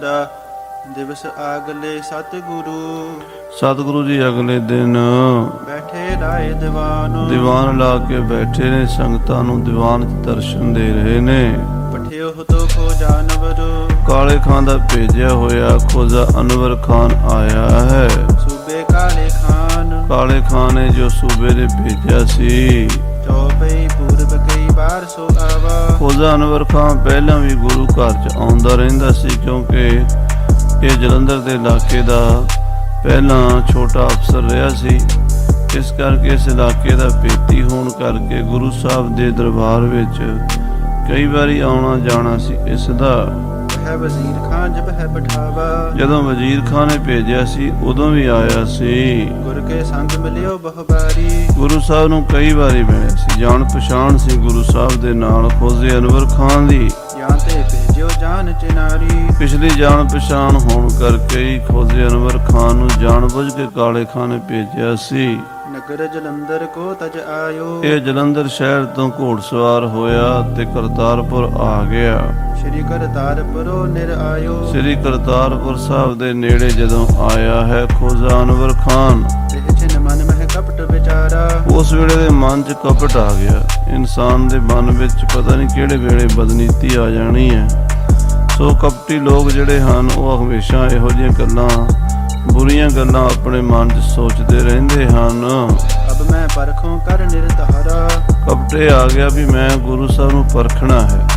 ਦੂਸਰਾ ਦਿਵਸ ਆਗਲੇ ਸਤਿਗੁਰੂ ਜੀ ਅਗਲੇ ਦਿਨ ਬੈਠੇ ਰਾਏ ਦੀਵਾਨ ਲਾ ਕੇ ਬੈਠੇ ਨੇ, ਸੰਗਤਾਂ ਨੂੰ ਦੀਵਾਨ 'ਚ ਦਰਸ਼ਨ ਦੇ ਰਹੇ ਨੇ। ਪਠਿਓ ਤੋ ਖੋ ਜਾਨਵਰ ਕਾਲੇ ਖਾਨ ਦਾ ਭੇਜਿਆ ਹੋਇਆ ਖੋਜਾ ਅਨਵਰ ਖਾਨ ਆਇਆ ਹੈ। ਸੂਬੇ ਕਾਲੇ ਖਾਨ ਨੇ ਜੋ ਸੂਬੇ ਦੇ ਭੇਜਿਆ ਸੀ। ਚੌਪਈ ਪੂਰਬ ਕਈ ਵਾਰ ਸੋ ਆਵਾ। ਖੋਜਾ ਅਨਵਰ ਖਾਨ ਪਹਿਲਾਂ ਵੀ ਗੁਰੂ ਘਰ 'ਚ ਆਉਂਦਾ ਰਹਿੰਦਾ ਸੀ, ਕਿਉਂਕਿ ਇਹ ਜਲੰਧਰ ਦੇ ਇਲਾਕੇ ਦਾ ਪਹਿਲਾਂ ਛੋਟਾ ਅਫਸਰ ਰਿਹਾ ਸੀ। ਇਸ ਕਰਕੇ ਇਸ ਇਲਾਕੇ ਦਾ ਭੇਤੀ ਹੋਣ ਕਰਕੇ ਗੁਰੂ ਸਾਹਿਬ ਦੇ ਦਰਬਾਰ ਵਿੱਚ ਕਈ ਵਾਰੀ ਆਉਣਾ ਜਾਣਾ ਸੀ। ਇਸ ਦਾ ਵਜ਼ੀਰ ਖਾਨ ਜਬ ਹੈ ਬਠਾਵਾ। ਜਦੋਂ ਵਜ਼ੀਰ ਖਾਨ ਨੇ ਭੇਜਿਆ ਸੀ ਉਦੋਂ ਵੀ ਆਇਆ ਸੀ। ਗੁਰ ਕੇ ਸੰਗ ਮਿਲਿਓ ਬਹੁਬਾਰੀ। ਗੁਰੂ ਸਾਹਿਬ ਨੂੰ ਕਈ ਵਾਰੀ ਮਿਲਿਆ ਸੀ। ਜਾਣ ਪਛਾਣ ਸੀ ਗੁਰੂ ਸਾਹਿਬ ਦੇ ਨਾਲ ਖੋਜੇ ਅਨਵਰ ਖਾਨ ਦੀ। ਜਾਂ ਤੇ ਭੇਜਿਓ ਜਾਨ ਚਿਨਾਰੀ। ਪਿਛਲੀ ਜਾਣ ਪਛਾਣ ਹੋਣ ਕਰਕੇ ਹੀ ਖੋਜੇ ਅਨਵਰ ਖਾਨ ਨੂੰ ਜਾਣ ਬੁੱਝ ਕੇ ਕਾਲੇ ਖਾਨ ਨੇ ਭੇਜਿਆ ਸੀ। ਨਗਰ ਜਲੰਧਰ ਕੋ ਤਜ ਆਇਓ। ਇਹ ਜਲੰਧਰ ਸ਼ਹਿਰ ਤੋਂ ਘੋੜਸਵਾਰ ਹੋਇਆ ਤੇ ਕਰਤਾਰਪੁਰ ਆ ਗਿਆ। ਸ਼੍ਰੀ ਕਰਤਾਰਪੁਰੋਂ ਨਿਰ ਆਇਓ। ਸ਼੍ਰੀ ਕਰਤਾਰਪੁਰ ਸਾਹਿਬ ਦੇ ਨੇੜੇ ਜਦੋਂ ਆਇਆ ਹੈ ਖੋਜਾ ਅਨਵਰ ਖਾਨ, ਛਿਨ ਮਨ ਮਹਿ ਕਪਟ ਵਿਚਾਰਾ। ਉਸ ਵੇਲੇ ਦੇ ਮਨ 'ਚ ਕਪਟ ਆ ਗਿਆ। ਇਨਸਾਨ ਦੇ ਮਨ ਵਿੱਚ ਪਤਾ ਨਹੀਂ ਕਿਹੜੇ ਵੇਲੇ ਬਦਨੀਤੀ ਆ ਜਾਣੀ ਹੈ। ਸੋ ਕਪਟੀ ਲੋਕ ਜਿਹੜੇ ਹਨ ਉਹ ਹਮੇਸ਼ਾ ਇਹੋ ਜਿਹੀਆਂ ਗੱਲਾਂ, ਬੁਰੀਆਂ ਗੱਲਾਂ ਆਪਣੇ ਮਨ 'ਚ ਸੋਚਦੇ ਰਹਿੰਦੇ ਹਨ। ਅਬ ਮੈਂ ਪਰਖੋਂ ਕਰ ਨਿਰਧਾਰਾ। ਕਪਟੇ ਆ ਗਿਆ ਵੀ ਮੈਂ ਗੁਰੂ ਸਾਹਿਬ ਨੂੰ ਪਰਖਣਾ ਹੈ,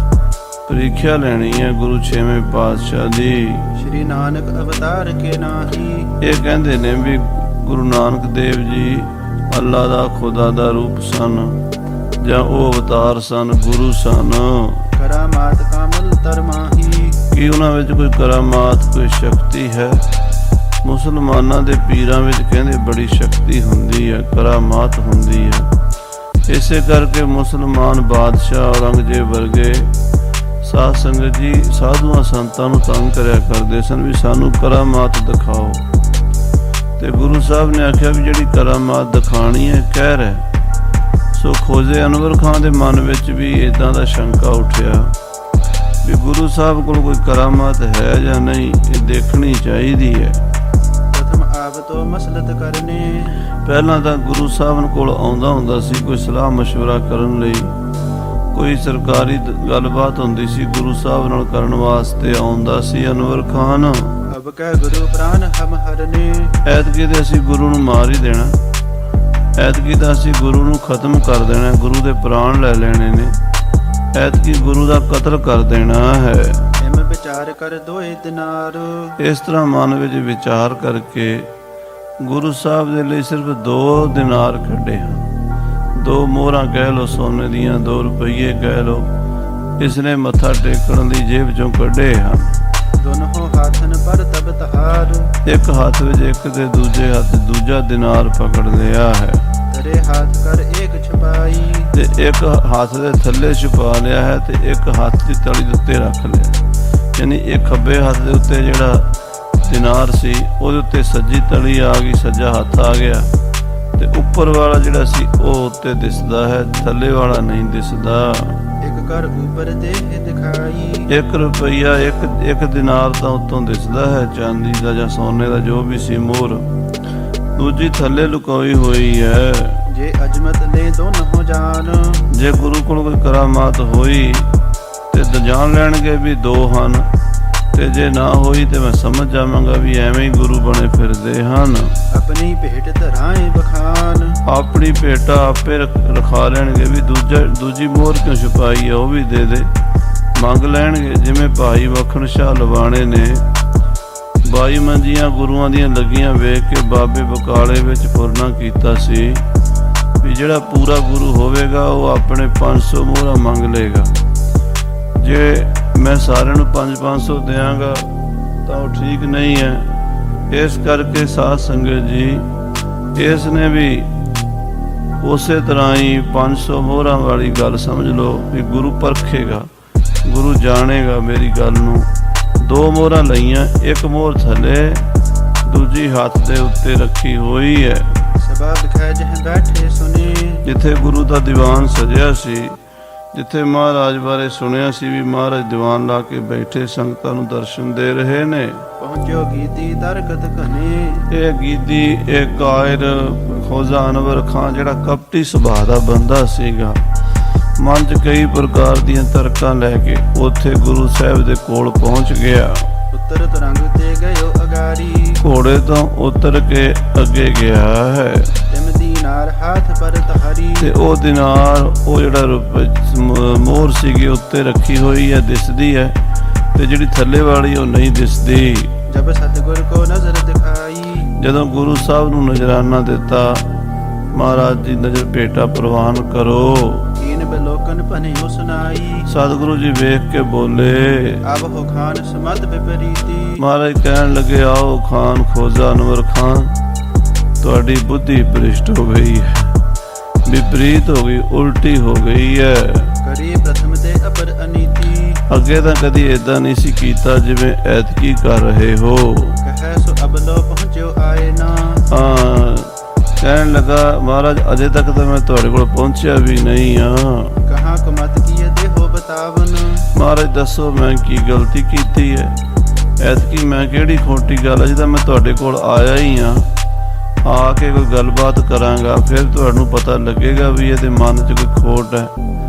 ਪ੍ਰੀਖਿਆ ਲੈਣੀ ਹੈ ਗੁਰੂ 6ਵੇਂ ਪਾਤਸ਼ਾਹ ਦੀ। ਸ਼੍ਰੀ ਨਾਨਕ ਅਵਤਾਰ ਕੇ ਨਾਹੀ। ਇਹ ਕਹਿੰਦੇ ਨੇ ਵੀ ਗੁਰੂ ਨਾਨਕ ਦੇਵ ਜੀ ਅੱਲਾ ਦਾ ਖੁਦਾ ਦਾ ਰੂਪ ਸਨ, ਜਾਂ ਉਹ ਅਵਤਾਰ ਸਨ, ਗੁਰੂ ਸਨ। ਕਰਾਮਾਤ ਕਾਮਲ ਤਰਮਾਹੀ। ਕੀ ਉਹਨਾਂ ਵਿੱਚ ਕੋਈ ਕਰਾਮਾਤ, ਕੋਈ ਸ਼ਕਤੀ ਹੈ? ਮੁਸਲਮਾਨਾਂ ਦੇ ਪੀਰਾਂ ਵਿੱਚ ਕਹਿੰਦੇ ਬੜੀ ਸ਼ਕਤੀ ਹੁੰਦੀ ਹੈ, ਕਰਾਮਾਤ ਹੁੰਦੀ ਹੈ। ਇਸੇ ਕਰਕੇ ਮੁਸਲਮਾਨ ਬਾਦਸ਼ਾਹ ਔਰੰਗਜ਼ੇਬ ਵਰਗੇ ਸਾਧ ਸੰਗਤ ਜੀ ਸਾਧੂਆਂ ਸੰਤਾਂ ਨੂੰ ਤੰਗ ਕਰਿਆ ਕਰਦੇ ਸਨ ਵੀ ਸਾਨੂੰ ਕਰਾਮਾਤ ਦਿਖਾਓ। ਤੇ ਗੁਰੂ ਸਾਹਿਬ ਨੇ ਆਖਿਆ ਵੀ ਜਿਹੜੀ ਕਰਾਮਾਤ ਦਿਖਾਣੀ ਹੈ ਕਹਿਰ ਹੈ। ਸੋ ਖੋਜੇ ਅਨਵਰ ਖਾਨ ਦੇ ਮਨ ਵਿੱਚ ਵੀ ਇੱਦਾਂ ਦਾ ਸ਼ੰਕਾ ਉੱਠਿਆ ਵੀ ਗੁਰੂ ਸਾਹਿਬ ਕੋਲ ਕੋਈ ਕਰਾਮਾਤ ਹੈ ਜਾਂ ਨਹੀਂ, ਇਹ ਦੇਖਣੀ ਚਾਹੀਦੀ ਹੈ। ਪ੍ਰਥਮ ਆਪ ਤੋਂ ਮਸਲਤ ਕਰਨੇ। ਪਹਿਲਾਂ ਤਾਂ ਗੁਰੂ ਸਾਹਿਬ ਕੋਲ ਆਉਂਦਾ ਹੁੰਦਾ ਸੀ ਕੋਈ ਸਲਾਹ ਮਸ਼ਵਰਾ ਕਰਨ ਲਈ, ਕੋਈ ਸਰਕਾਰੀ ਗੱਲਬਾਤ ਹੁੰਦੀ ਸੀ ਗੁਰੂ ਸਾਹਿਬ ਨਾਲ ਕਰਨ ਵਾਸਤੇ ਆਉਂਦਾ ਸੀ ਅਨਵਰ ਖਾਨ। ਅਬ ਕਹਿ ਗੁਰੂ ਪ੍ਰਾਨ ਹਮ ਹਰਨੇ। ਐਤਕੀ ਤੇ ਅਸੀਂ ਗੁਰੂ ਨੂੰ ਮਾਰ ਹੀ ਦੇਣਾ, ਐਤਕੀ ਤਾਂ ਅਸੀਂ ਗੁਰੂ ਨੂੰ ਖਤਮ ਕਰ ਦੇਣਾ, ਗੁਰੂ ਦੇ ਪ੍ਰਾਣ ਲੈ ਲੈਣੇ ਨੇ, ਐਤਕੀ ਗੁਰੂ ਦਾ ਕਤਲ ਕਰ ਦੇਣਾ ਹੈ। ਐਵੇਂ ਵਿਚਾਰ ਕਰ ਦੋਏ ਦਿਨਾਰ। ਇਸ ਤਰ੍ਹਾਂ ਮਨ ਵਿੱਚ ਵਿਚਾਰ ਕਰਕੇ ਗੁਰੂ ਸਾਹਿਬ ਦੇ ਲਈ ਸਿਰਫ 2 ਦਿਨਾਰ ਕੱਢੇ ਹਨ। 2 ਮੋਹਰਾਂ ਕਹਿ ਲਓ ਸੋਨੇ ਦੀਆਂ, 2 ਰੁਪਈਏ ਕਹਿ ਲਓ, ਇਸਨੇ ਮੱਥਾ ਟੇਕਣ ਦੀ ਜੇਬ ਚੋਂ ਕੱਢੇ ਹਨ। ਦੋਨੋਂ ਹੱਥਨ ਪਰ ਤਬ ਤਹਾਰ। ਇੱਕ ਹੱਥ ਵਿੱਚ ਇੱਕ ਤੇ ਦੂਜੇ ਹੱਥ ਦੂਜਾ ਦਿਨਾਰ ਪਕੜ ਲਿਆ ਹੈ। ਤੇਰੇ ਹੱਥ ਕਰ ਇੱਕ ਛਪਾਈ। ਤੇ ਇੱਕ ਹੱਥ ਦੇ ਥੱਲੇ ਛੁਪਾ ਲਿਆ ਹੈ ਤੇ ਇੱਕ ਹੱਥ ਦੀ ਤਲੀ ਦੇ ਉੱਤੇ ਰੱਖ ਲਿਆ। ਯਾਨੀ ਇਹ ਖੱਬੇ ਹੱਥ ਦੇ ਉੱਤੇ ਜਿਹੜਾ ਦਿਨਾਰ ਸੀ ਉਹਦੇ ਉੱਤੇ ਸੱਜੀ ਤਲੀ ਆ ਗਈ, ਸੱਜਾ ਹੱਥ ਆ ਗਿਆ, ਤੇ ਉੱਪਰ ਵਾਲਾ ਜਿਹੜਾ ਸੀ ਉਹ ਉੱਤੇ ਦਿਸਦਾ ਹੈ, ਥੱਲੇ ਵਾਲਾ ਨਹੀਂ ਦਿਸਦਾ। ਇੱਕ ਕਰ ਉੱਪਰ ਦੇਹ ਦਿਖਾਈ। 1 ਰੁਪਈਆ ਇੱਕ ਦਿਨਾਰ ਤਾਂ ਉੱਤੋਂ ਦਿਸਦਾ ਹੈ, ਚਾਂਦੀ ਦਾ ਜਾਂ ਸੋਨੇ ਦਾ ਜੋ ਵੀ ਸੀ ਮੋਹਰ, ਦੂਜੀ ਥੱਲੇ ਲੁਕਾਈ ਹੋਈ ਹੈ। ਜੇ ਅਜਮਤ ਲੈ ਦੋਨੋਂ ਜਾਨ। ਜੇ ਗੁਰੂ ਕੋਲ ਕੋਈ ਕਰਾਮਾਤ ਹੋਈ ਤੇ ਜਾਣ ਲੈਣਗੇ ਵੀ 2 ਹਨ, ਤੇ ਜੇ ਨਾ ਹੋਈ ਤੇ ਮੈਂ ਸਮਝ ਜਾਵਾਂਗਾ ਵੀ ਐਵੇਂ ਹੀ ਗੁਰੂ ਬਣੇ ਫਿਰਦੇ ਹਨ। ਆਪਣੀ ਭੇਟ ਧਰਾਏ ਬਖਾਨ। ਆਪਣੀ ਭੇਟਾ ਆਪੇ ਰਖਾ ਲੈਣਗੇ ਵੀ ਦੂਜੀ ਮੋਹਰ ਕਿਉਂ ਛੁਪਾਈ ਹੈ, ਉਹ ਵੀ ਦੇ ਦੇ, ਮੰਗ ਲੈਣਗੇ। ਜਿਵੇਂ ਭਾਈ ਮੱਖਣ ਸ਼ਾਹ ਲਵਾਣੇ ਨੇ 22 ਮੰਜੀਆਂ ਗੁਰੂਆਂ ਦੀਆਂ ਲੱਗੀਆਂ ਵੇਖ ਕੇ ਬਾਬੇ ਬਕਾਲੇ ਵਿੱਚ ਫੁਰਨਾ ਕੀਤਾ ਸੀ ਵੀ ਜਿਹੜਾ ਪੂਰਾ ਗੁਰੂ ਹੋਵੇਗਾ ਉਹ ਆਪਣੇ 500 ਮੋਹਰਾਂ ਮੰਗ ਲਏਗਾ। ਜੇ ਮੈਂ ਸਾਰਿਆਂ ਨੂੰ 500 ਦਿਆਂਗਾ ਤਾਂ ਉਹ ਠੀਕ ਨਹੀਂ ਹੈ। ਇਸ ਕਰਕੇ ਸਾਧ ਸੰਗਤ ਜੀ ਇਸ ਨੇ ਵੀ ਉਸੇ ਤਰ੍ਹਾਂ ਹੀ 500 ਮੋਹਰਾਂ ਵਾਲੀ ਗੱਲ ਸਮਝ ਲਓ ਵੀ ਗੁਰੂ ਪਰਖੇਗਾ, ਗੁਰੂ ਜਾਣੇਗਾ ਮੇਰੀ ਗੱਲ ਨੂੰ। 2 ਮੋਹਰਾਂ ਲਈਆਂ, ਇੱਕ ਮੋਹਰ ਥੱਲੇ, ਦੂਜੀ ਹੱਥ ਦੇ ਉੱਤੇ ਰੱਖੀ ਹੋਈ ਹੈ। ਸਭਾ ਬਿਖੈ ਜਹ ਬੈਠੇ ਸੁਨੇ। ਜਿੱਥੇ ਗੁਰੂ ਦਾ ਦੀਵਾਨ ਸਜਿਆ ਸੀ ਜਿੱਥੇ ਮਹਾਰਾਜ ਬਾਰੇ ਸੁਣਿਆ ਸੀ ਵੀ ਮਹਾਰਾਜ ਦੀਵਾਨ ਲਾ ਕੇ ਬੈਠੇ ਸੰਗਤਾਂ ਨੂੰ ਦਰਸ਼ਨ ਦੇ ਰਹੇ ਨੇ। ਪਹੁੰਚਿਓ ਗੀਤੀ ਦਰਗਤ ਘਨੇ। ਇਹ ਗੀਦੀ ਇਹ ਕਾਇਰ ਖੋਜਾ ਅਨਵਰ ਖਾਂ ਜਿਹੜਾ ਕਪਟੀ ਸੁਭਾਅ ਦਾ ਬੰਦਾ ਸੀਗਾ, ਮਨ 'ਚ ਕਈ ਪ੍ਰਕਾਰ ਦੀਆਂ ਤਰਕਾਂ ਲੈ ਕੇ ਉੱਥੇ ਗੁਰੂ ਸਾਹਿਬ ਦੇ ਕੋਲ ਪਹੁੰਚ ਗਿਆ। ਉੱਤਰ ਤਰੰਗ ਤੇ ਗਇਓ ਅਗਾਰੀ। ਘੋੜੇ ਤੋਂ ਉਤਰ ਕੇ ਅੱਗੇ ਗਿਆ ਹੈ ਤਿਮ ਦੀਨਾਰ ਹਾਥ ਪਰ ਤਹਾਰੀ। ਤੇ ਉਹ ਦਿਨਾਰ ਉਹ ਜਿਹੜਾ ਮੋਹਰ ਸੀਗੀ ਉੱਤੇ ਰੱਖੀ ਹੋਈ ਹੈ ਦਿਸਦੀ ਹੈ, ਤੇ ਜਿਹੜੀ ਥੱਲੇ ਵਾਲੀ ਉਹ ਨਹੀਂ ਦਿਸਦੀ। ਜਬ ਸਤਿਗੁਰ ਕੋ ਨਜ਼ਰ ਦਿਖਾਈ। ਜਦੋਂ ਗੁਰੂ ਸਾਹਿਬ ਨੂੰ ਨਜ਼ਰਾਨਾ ਦਿੱਤਾ, ਮਹਾਰਾਜ ਦੀ ਨਜ਼ਰ ਭੇਟਾ ਪ੍ਰਵਾਨ ਕਰੋ। ਕੀਨ ਬਿਲੋਕਨ ਭਨਿਓ ਸੁਨਾਈ। ਸਤਿਗੁਰੂ ਜੀ ਵੇਖ ਕੇ ਬੋਲੇ, ਅਬ ਹੋ ਖਾਨ ਸਮਤ ਵਿਪਰੀਤੀ। ਮਹਾਰਾਜ ਕਹਿਣ ਲੱਗੇ, ਆਓ ਖਾਨ ਖੋਜਾ ਅਨਵਰ ਖਾਨ, ਤੁਹਾਡੀ ਬੁੱਧੀ ਭ੍ਰਿਸ਼ਟ ਹੋ ਗਈ ਹੈ, ਵਿਪਰੀਤ ਹੋ ਗਈ, ਉਲਟੀ ਹੋ ਗਈ ਹੈ। ਕਰੀ ਪ੍ਰਥਮ ਤੇ ਅਪਰ ਅਨੀਤੀ। ਅੱਗੇ ਤਾਂ ਕਦੀ ਏਦਾਂ ਨਹੀਂ ਸੀ ਕੀਤਾ ਜਿਵੇਂ ਐਤਕੀ ਕਰ ਰਹੇ ਹੋ। ਕਹੈ ਸੋ ਅਬ ਲੋ ਪਹੁੰਚਿਓ ਆਏ ਨਾ। ਹਾਂ, ਕਹਿਣ ਲੱਗਾ ਮਹਾਰਾਜ ਅਜੇ ਤੱਕ ਤਾਂ ਮੈਂ ਤੁਹਾਡੇ ਕੋਲ ਪਹੁੰਚਿਆ ਵੀ ਨਹੀਂ ਆ। ਕਹਾਂ ਕੁਮਤ ਕੀਏ ਦੇਹੋ ਬਤਾਵਨ। ਮਹਾਰਾਜ ਦੱਸੋ ਮੈਂ ਕੀ ਗਲਤੀ ਕੀਤੀ ਹੈ, ਐਤਕੀ ਮੈਂ ਕਿਹੜੀ ਖੋਟੀ ਗੱਲ ਹੈ ਜਿਹਦਾ ਮੈਂ ਤੁਹਾਡੇ ਕੋਲ ਆਇਆ ਹੀ ਆ ਕੇ ਕੋਈ ਗੱਲਬਾਤ ਕਰਾਂਗਾ, ਫਿਰ ਤੁਹਾਨੂੰ ਪਤਾ ਲੱਗੇਗਾ ਵੀ ਇਹਦੇ ਮਨ 'ਚ ਕੋਈ ਖੋਟ ਹੈ।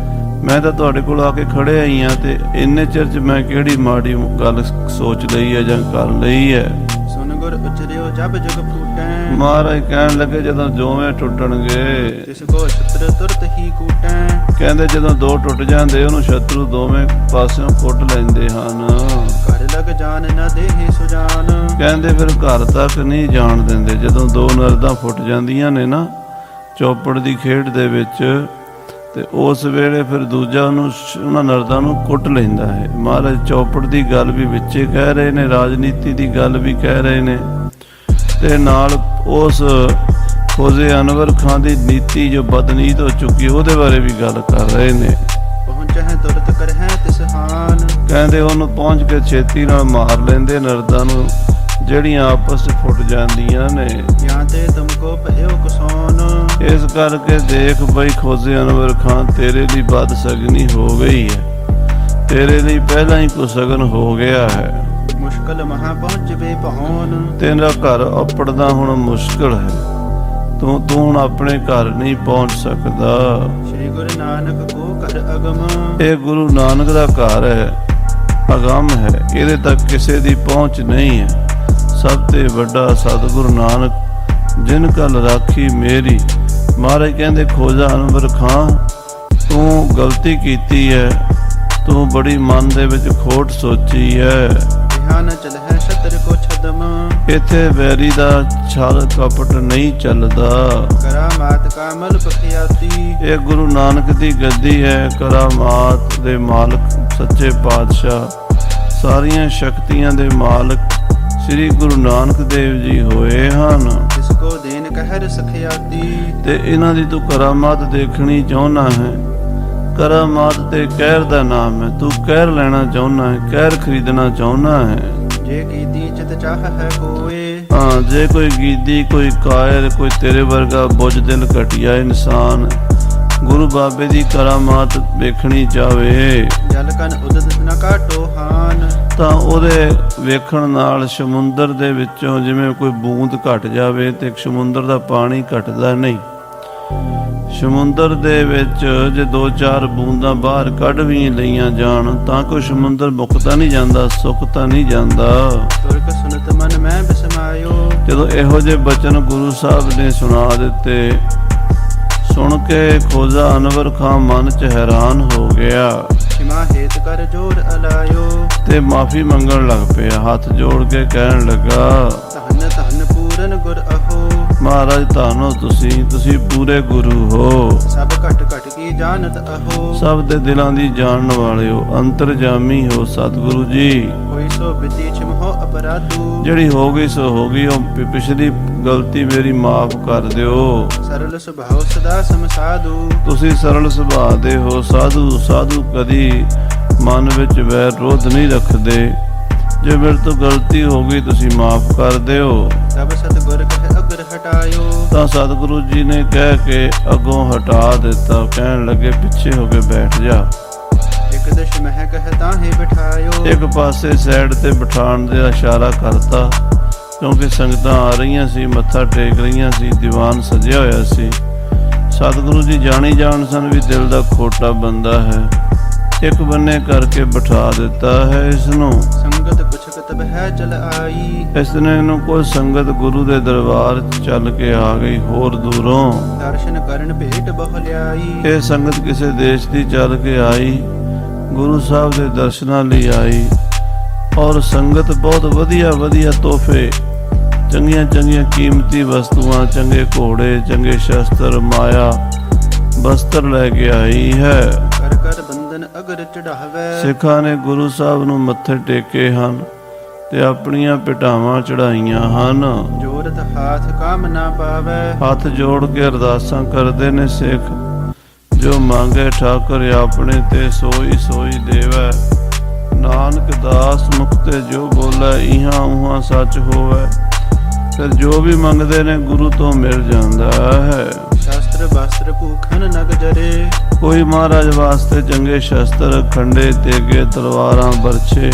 ਮੈਂ ਤਾਂ ਤੁਹਾਡੇ ਕੋਲ ਆ ਕੇ ਖੜਿਆ ਹੀ ਆ, ਤੇ ਇੰਨੇ ਚਿਰ 'ਚ ਮੈਂ ਕਿਹੜੀ ਮਾੜੀ ਗੱਲ ਸੋਚ ਲਈ ਹੈ ਜਾਂ ਕਰ ਲਈ ਹੈ। ਸੁਨ ਗੁਰ ਉਚਰਿਓ ਜਬ ਜਗ ਫੂਟੈ। ਮਹਾਰਾਜ ਕਹਿਣ ਲੱਗੇ, ਜਦੋਂ ਦੋਵੇਂ ਟੁੱਟਣਗੇ ਤਿਸ ਕੋ ਛਤਰ ਤੁਰਤ ਹੀ ਕੂਟੈ। ਕਹਿੰਦੇ ਜਦੋਂ ਦੋ ਟੁੱਟ ਜਾਂਦੇ ਉਹਨੂੰ ਸ਼ਤਰੂ ਦੋਵੇਂ ਪਾਸਿਓਂ ਕੁੱਟ ਲੈਂਦੇ ਹਨ। ਘਰ ਲਗ ਜਾਨ ਨ ਦੇਹੇ ਸੁਜਾਨ। ਕਹਿੰਦੇ ਫਿਰ ਘਰ ਤੱਕ ਨਹੀਂ ਜਾਣ ਦਿੰਦੇ। ਜਦੋਂ ਦੋ ਨਰਦਾਂ ਫੁੱਟ ਜਾਂਦੀਆਂ ਨੇ ਨਾ ਚੌਪੜ ਦੀ ਖੇਡ ਦੇ ਵਿੱਚ, ਤੇ ਉਸ ਵੇਲੇ ਫਿਰ ਦੂਜਾ ਉਹਨਾਂ ਨਰਦਾਂ ਨੂੰ ਕੁੱਟ ਲੈਂਦਾ ਹੈ। ਮਹਾਰਾਜ ਚੌਪੜ ਦੀ ਗੱਲ ਵੀ ਵਿੱਚੇ ਕਹਿ ਰਹੇ ਨੇ, ਰਾਜਨੀਤੀ ਦੀ ਗੱਲ ਵੀ ਕਹਿ ਰਹੇ ਨੇ, ਤੇ ਨਾਲ ਉਸ ਖੋਜੇ ਅਨਵਰ ਖਾਂ ਦੀ ਨੀਤੀ ਜੋ ਬਦਨੀਤ ਹੋ ਚੁੱਕੀ ਉਹਦੇ ਬਾਰੇ ਵੀ ਗੱਲ ਕਰ ਰਹੇ ਨੇ। ਪਹੁੰਚਹਿ ਤੁਰਤ ਕਰਹਿ ਤਿਸ ਹਾਨ। ਕਹਿੰਦੇ ਉਹਨੂੰ ਪਹੁੰਚ ਕੇ ਛੇਤੀ ਨਾਲ ਮਾਰ ਲੈਂਦੇ ਨਰਦਾਂ ਨੂੰ ਜਿਹੜੀਆਂ ਆਪਸ 'ਚ ਫੁੱਟ ਜਾਂਦੀਆਂ ਨੇ। ਜਾਂ ਤੇ ਤੁਮ ਕੋ ਭਇਓ ਕੁਸੋਨ। ਇਸ ਕਰਕੇ ਦੇਖ ਬਈ ਖੋਜੇ ਅਨਵਰ ਖਾਂ, ਤੇਰੇ ਲਈ ਬਦ ਸਗਨੀ ਹੋ ਗਈ ਹੈ, ਤੇਰੇ ਲਈ ਪਹਿਲਾਂ ਹੀ ਕੁਸਗਨ ਹੋ ਗਿਆ ਹੈ। ਮੁਸ਼ਕਲ ਮਹਾ ਪਹੁੰਚਵੇ ਪਹੁੰਨ। ਤੇਰਾ ਘਰ ਆਪੜਨਾ ਹੁਣ ਮੁਸ਼ਕਲ ਹੈ, ਤੂੰ ਹੁਣ ਆਪਣੇ ਘਰ ਨਹੀਂ ਪਹੁੰਚ ਸਕਦਾ। ਸ੍ਰੀ ਗੁਰੂ ਨਾਨਕ ਕੋ ਘਰ ਅਗਮ। ਇਹ ਗੁਰੂ ਨਾਨਕ ਦਾ ਘਰ ਹੈ, ਅਗੰਮ ਹੈ, ਇਹਦੇ ਤੱਕ ਕਿਸੇ ਦੀ ਪਹੁੰਚ ਨਹੀਂ ਹੈ। ਸਭ ਤੇ ਵੱਡਾ ਸਤਿਗੁਰੂ ਨਾਨਕ, ਜਿਨ ਕਲ ਰਾਖੀ ਮੇਰੀ। ਮਹਾਰਾਜ ਕਹਿੰਦੇ, ਖੋਜਾ ਅਨਵਰ ਖਾਂ, ਤੂੰ ਗਲਤੀ ਕੀਤੀ ਹੈ, ਤੂੰ ਬੜੀ ਮਨ ਦੇ ਵਿੱਚ ਖੋਟ ਸੋਚੀ ਹੈ। ਧਿਆਨ ਚਲਹਿ ਛਤਰ ਕੋ ਛਦਮ। ਇੱਥੇ ਵੈਰੀ ਦਾ ਛਲ ਕਪਟ ਨਹੀਂ ਚੱਲਦਾ। ਕਰਾਮਾਤ ਕਾਮਲ ਪਖਿਆਤੀ। ਇਹ ਗੁਰੂ ਨਾਨਕ ਦੀ ਗੱਦੀ ਹੈ, ਕਰਾਮਾਤ ਦੇ ਮਾਲਕ ਸੱਚੇ ਪਾਤਸ਼ਾਹ, ਸਾਰੀਆਂ ਸ਼ਕਤੀਆਂ ਦੇ ਮਾਲਕ ਸ੍ਰੀ ਗੁਰੂ ਨਾਨਕ ਦੇਵ ਜੀ ਹੋਏ ਹਨ। ਜਿਸ ਕੋ ਦੇਨ ਕਹਿਰ ਸਖਿਆਤੀ। ਤੇ ਇਹਨਾਂ ਦੀ ਤੂੰ ਕਰਾਮਾਤ ਦੇਖਣੀ ਚਾਹੁੰਦਾ ਹੈ। ਕਰਾਮਾਤ ਤੇ ਕਹਿਰ ਦਾ ਨਾਮ ਹੈ, ਤੂੰ ਕਹਿਰ ਲੈਣਾ ਚਾਹੁੰਦਾ ਹੈ, ਕਹਿਰ ਖਰੀਦਣਾ ਚਾਹੁੰਦਾ ਹੈ। ਜੇ ਕੀਤੀ ਚਿਤ ਚਾਹ ਹੈ ਕੋਏ। ਹਾਂ, ਜੇ ਕੋਈ ਗੀਦੀ, ਕੋਈ ਕਾਇਰ, ਕੋਈ ਤੇਰੇ ਵਰਗਾ ਬੁੱਝ ਦਿਲ ਘਟਿਆ ਇਨਸਾਨ ਗੁਰੂ ਬਾਬੇ ਦੀ ਕਰਾਮਾਤ ਵੇਖਣੀ ਚਾਹਵੇ, ਜਲ ਕਨ ਉਦਤ ਨ ਕਾਟੋ ਹਾਨ। ਤਾਂ ਉਹਦੇ ਵੇਖਣ ਨਾਲ ਸਮੁੰਦਰ ਦੇ ਵਿੱਚੋਂ ਜਿਵੇਂ ਕੋਈ ਬੂੰਦ ਘਟ ਜਾਵੇ, ਤੇ ਸਮੁੰਦਰ ਦਾ ਪਾਣੀ ਘਟਦਾ ਨਹੀਂ। ਸਮੁੰਦਰ ਦੇ ਵਿੱਚ ਜੇ 2-4 ਬੂੰਦਾਂ ਬਾਹਰ ਕੱਢ ਵੀ ਲਈਆਂ ਜਾਣ ਤਾਂ ਕੋਈ ਸਮੁੰਦਰ ਮੁੱਕਦਾ ਨਹੀਂ ਜਾਂਦਾ, ਸੁੱਕਦਾ ਨਹੀਂ ਜਾਂਦਾ। ਤੁਰਕ ਸੁਨਤ ਮਨ ਮੈਂ ਬਿਸਮਾਇਓ। ਜਦੋਂ ਇਹੋ ਜਿਹੇ ਬਚਨ ਗੁਰੂ ਸਾਹਿਬ ਨੇ ਸੁਣਾ ਦਿੱਤੇ, ਸੁਣ ਕੇ ਖੋਜਾ ਅਨਵਰ ਖਾਂ ਮਨ 'ਚ ਹੈਰਾਨ ਹੋ ਗਿਆ। ਖਿਮਾ ਹੇਤ ਕਰ ਜੋਰ ਅਲਾਇਓ। ਤੇ ਮਾਫੀ ਮੰਗਣ ਲੱਗ ਪਿਆ, ਹੱਥ ਜੋੜ ਕੇ ਕਹਿਣ ਲੱਗਾ, ਧੰਨ ਧੰਨ ਪੂਰਨ ਗੁਰ ਅਹੋ। ਮਹਾਰਾਜ ਧੰਨੋ ਤੁਸੀਂ ਪੂਰੇ ਗੁਰੂ ਹੋ, ਸਭ ਘਟ ਘਟ ਕੀ ਜਾਣਤ ਅਹੋ। ਸਭ ਦੇ ਦਿਲਾਂ ਦੀ ਜਾਣਨ ਵਾਲੇ ਹੋ, ਅੰਤਰਜਾਮੀ ਹੋ ਸਤਿਗੁਰੂ ਜੀ। ਹੋਈ ਸੋ ਬਿਤੀ ਛਿਮਹੁ ਅਪਰਾਧੂ। ਜਿਹੜੀ ਹੋ ਗਈ ਸੋ ਹੋ ਗਈ, ਉਹ ਪਿਛਲੀ ਗਲਤੀ ਮੇਰੀ ਮਾਫ ਕਰ ਦਿਓ। ਸਰਲ ਸੁਭਾਉ ਸਦਾ ਸਮਸਾਧੂ। ਤੁਸੀਂ ਸਰਲ ਸੁਭਾਅ ਦੇ ਹੋ, ਸਾਧੂ ਕਦੀ ਮਨ ਵਿੱਚ ਵੈਰ ਰੋਧ ਨਹੀਂ ਰੱਖਦੇ। ਜੇ ਮੇਰੇ ਤੋਂ ਗਲਤੀ ਹੋ ਗਈ ਤੁਸੀਂ ਮਾਫ ਕਰ ਦਿਓ। ਤਬ ਸਤਿਗੁਰ ਕਹਿ ਅਗਰ ਹਟਾਇਓ। ਤਾਂ ਸਤਿਗੁਰੂ ਜੀ ਨੇ ਕਹਿ ਕੇ ਅੱਗੋਂ ਹਟਾ ਦਿੱਤਾ, ਕਹਿਣ ਲੱਗੇ ਪਿੱਛੇ ਹੋ ਕੇ ਬੈਠ ਜਾ। ਇਕ ਦਸ਼ ਮਹਿ ਕਹਿ ਤਾਹੇ ਬਿਠਾਇਓ। ਇੱਕ ਪਾਸੇ ਸਾਈਡ ਤੇ ਬਿਠਾਉਣ ਦਾ ਇਸ਼ਾਰਾ ਕਰਤਾ, ਕਿਉਂਕਿ ਸੰਗਤਾਂ ਆ ਰਹੀਆਂ ਸੀ, ਮੱਥਾ ਟੇਕ ਰਹੀਆਂ ਸੀ, ਦੀਵਾਨ ਸਜਿਆ ਹੋਇਆ ਸੀ। ਸਤਿਗੁਰੂ ਜੀ ਜਾਣੀ ਜਾਣ ਸਨ ਵੀ ਦਿਲ ਦਾ ਖੋਟਾ ਬੰਦਾ ਹੈ, ਇੱਕ ਬੰਨੇ ਕਰਕੇ ਬਿਠਾ ਦਿੱਤਾ ਹੈ ਇਸ ਨੂੰ। ਸੰਗਤ ਪੁੱਛ ਤਬ ਹੈ ਚਲ ਆਈ। ਇਸ ਨੇ ਨੂੰ ਕੋਈ ਸੰਗਤ ਗੁਰੂ ਦੇ ਦਰਬਾਰ 'ਚ ਚੱਲ ਕੇ ਆ ਗਈ ਹੋਰ ਦੂਰੋਂ। ਦਰਸ਼ਨ ਕਰਨ ਭੇਟ ਬਹੁ ਲਿਆਈ। ਇਹ ਸੰਗਤ ਕਿਸੇ ਦੇਸ਼ ਦੀ ਚੱਲ ਕੇ ਆਈ, ਗੁਰੂ ਸਾਹਿਬ ਦੇ ਦਰਸ਼ਨਾਂ ਲਈ ਆਈ, ਔਰ ਸੰਗਤ ਬਹੁਤ ਵਧੀਆ ਵਧੀਆ ਤੋਹਫੇ, ਚੰਗੀਆਂ ਚੰਗੀਆਂ ਕੀਮਤੀ ਵਸਤੂਆਂ, ਚੰਗੇ ਘੋੜੇ, ਚੰਗੇ ਸ਼ਸਤਰ, ਮਾਇਆ ਬਸਤਰ ਲੈ ਕੇ ਆਈ ਹੈ। ਕਰ ਕਰ ਬੰਧਨ ਅਗਰ ਚੜਾਵੇ। ਸਿੱਖਾਂ ਨੇ ਗੁਰੂ ਸਾਹਿਬ ਨੂੰ ਮੱਥੇ ਟੇਕੇ ਹਨ ਤੇ ਆਪਣੀਆਂ ਭੇਟਾਵਾਂ ਚੜਾਈਆਂ ਹਨ। ਜੋਰਤ ਹਾਥ ਕਾਮ ਨਾ ਪਾਵੇ। ਹੱਥ ਜੋੜ ਕੇ ਅਰਦਾਸਾਂ ਕਰਦੇ ਨੇ ਸਿੱਖ, ਜੋ ਮੰਗੇ ਠਾਕੁਰ ਆਪਣੇ ਤੇ ਸੋਈ ਸੋਈ ਦੇਵੈ। ਨਾਨਕ ਦਾਸ ਮੁਖ ਤੇ ਜੋ ਬੋਲੇ, ਇਹਾਂ ਉਹਾਂ ਸੱਚ ਹੋਵੇ। ਫਿਰ ਜੋ ਵੀ ਮੰਗਦੇ ਨੇ ਗੁਰੂ ਤੋਂ ਮਿਲ ਜਾਂਦਾ ਹੈ। ਸ਼ਾਸਤਰ ਬਾਸਤਰ ਭੂਖਨ ਨਗ ਜਰੇ। ਕੋਈ ਮਹਾਰਾਜ ਵਾਸਤੇ ਚੰਗੇ ਸ਼ਸਤਰ, ਖੰਡੇ, ਤੇਗੇ, ਤਲਵਾਰਾਂ, ਬਰਛੇ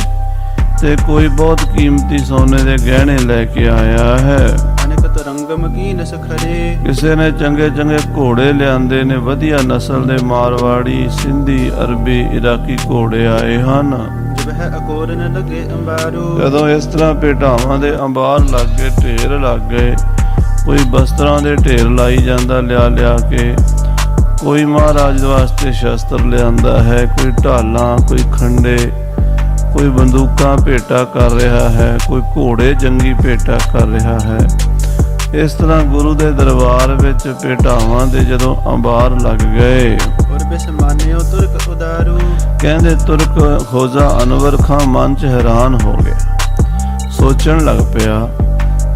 ਤੇ ਕੋਈ ਬਹੁਤ ਕੀਮਤੀ ਸੋਨੇ ਦੇ ਗਹਿਣੇ ਲੈ ਕੇ ਆਇਆ ਹੈ। ਅਨੇਕ ਤਰੰਗਮ ਕੀਨ ਸਖਰੇ। ਕਿਸੇ ਨੇ ਚੰਗੇ ਚੰਗੇ ਘੋੜੇ ਲਿਆਂਦੇ ਨੇ, ਵਧੀਆ ਨਸਲ ਦੇ ਮਾਰਵਾੜੀ, ਸਿੰਧੀ, ਅਰਬੀ, ਇਰਾਕੀ ਘੋੜੇ ਆਏ ਹਨ। ਜਬ ਹੈ ਅਕੋਰਨ ਲਗੇ ਅੰਬਾਰੂ। ਜਦੋਂ ਇਸ ਤਰ੍ਹਾਂ ਭੇਟਾਵਾਂ ਦੇ ਅੰਬਾਰ ਲੱਗ ਗਏ, ਢੇਰ ਲੱਗ ਗਏ, ਕੋਈ ਬਸਤਰਾਂ ਦੇ ਢੇਰ ਲਾਈ ਜਾਂਦਾ ਲਿਆ ਲਿਆ ਕੇ, ਕੋਈ ਮਹਾਰਾਜ ਵਾਸਤੇ ਸ਼ਸਤਰ ਲਿਆਂਦਾ ਹੈ, ਕੋਈ ਢਾਲਾਂ, ਕੋਈ ਖੰਡੇ, ਕੋਈ ਬੰਦੂਕਾਂ ਭੇਟਾ ਕਰ ਰਿਹਾ ਹੈ, ਕੋਈ ਘੋੜੇ ਜੰਗੀ ਭੇਟਾ ਕਰ ਰਿਹਾ ਹੈ। ਇਸ ਤਰ੍ਹਾਂ ਗੁਰੂ ਦੇ ਦਰਬਾਰ ਵਿੱਚ ਭੇਟਾਵਾਂ ਦੇ ਜਦੋਂ ਅੰਬਾਰ ਲੱਗ ਗਏ, ਔਰ ਬਿਸਮਾਨਿਓ ਤੁਰਕ ਉਦਾਰੂ। ਕਹਿੰਦੇ ਤੁਰਕ ਖੋਜਾ ਅਨਵਰ ਖਾਂ ਮਨ 'ਚ ਹੈਰਾਨ ਹੋ ਗਿਆ, ਸੋਚਣ ਲੱਗ ਪਿਆ,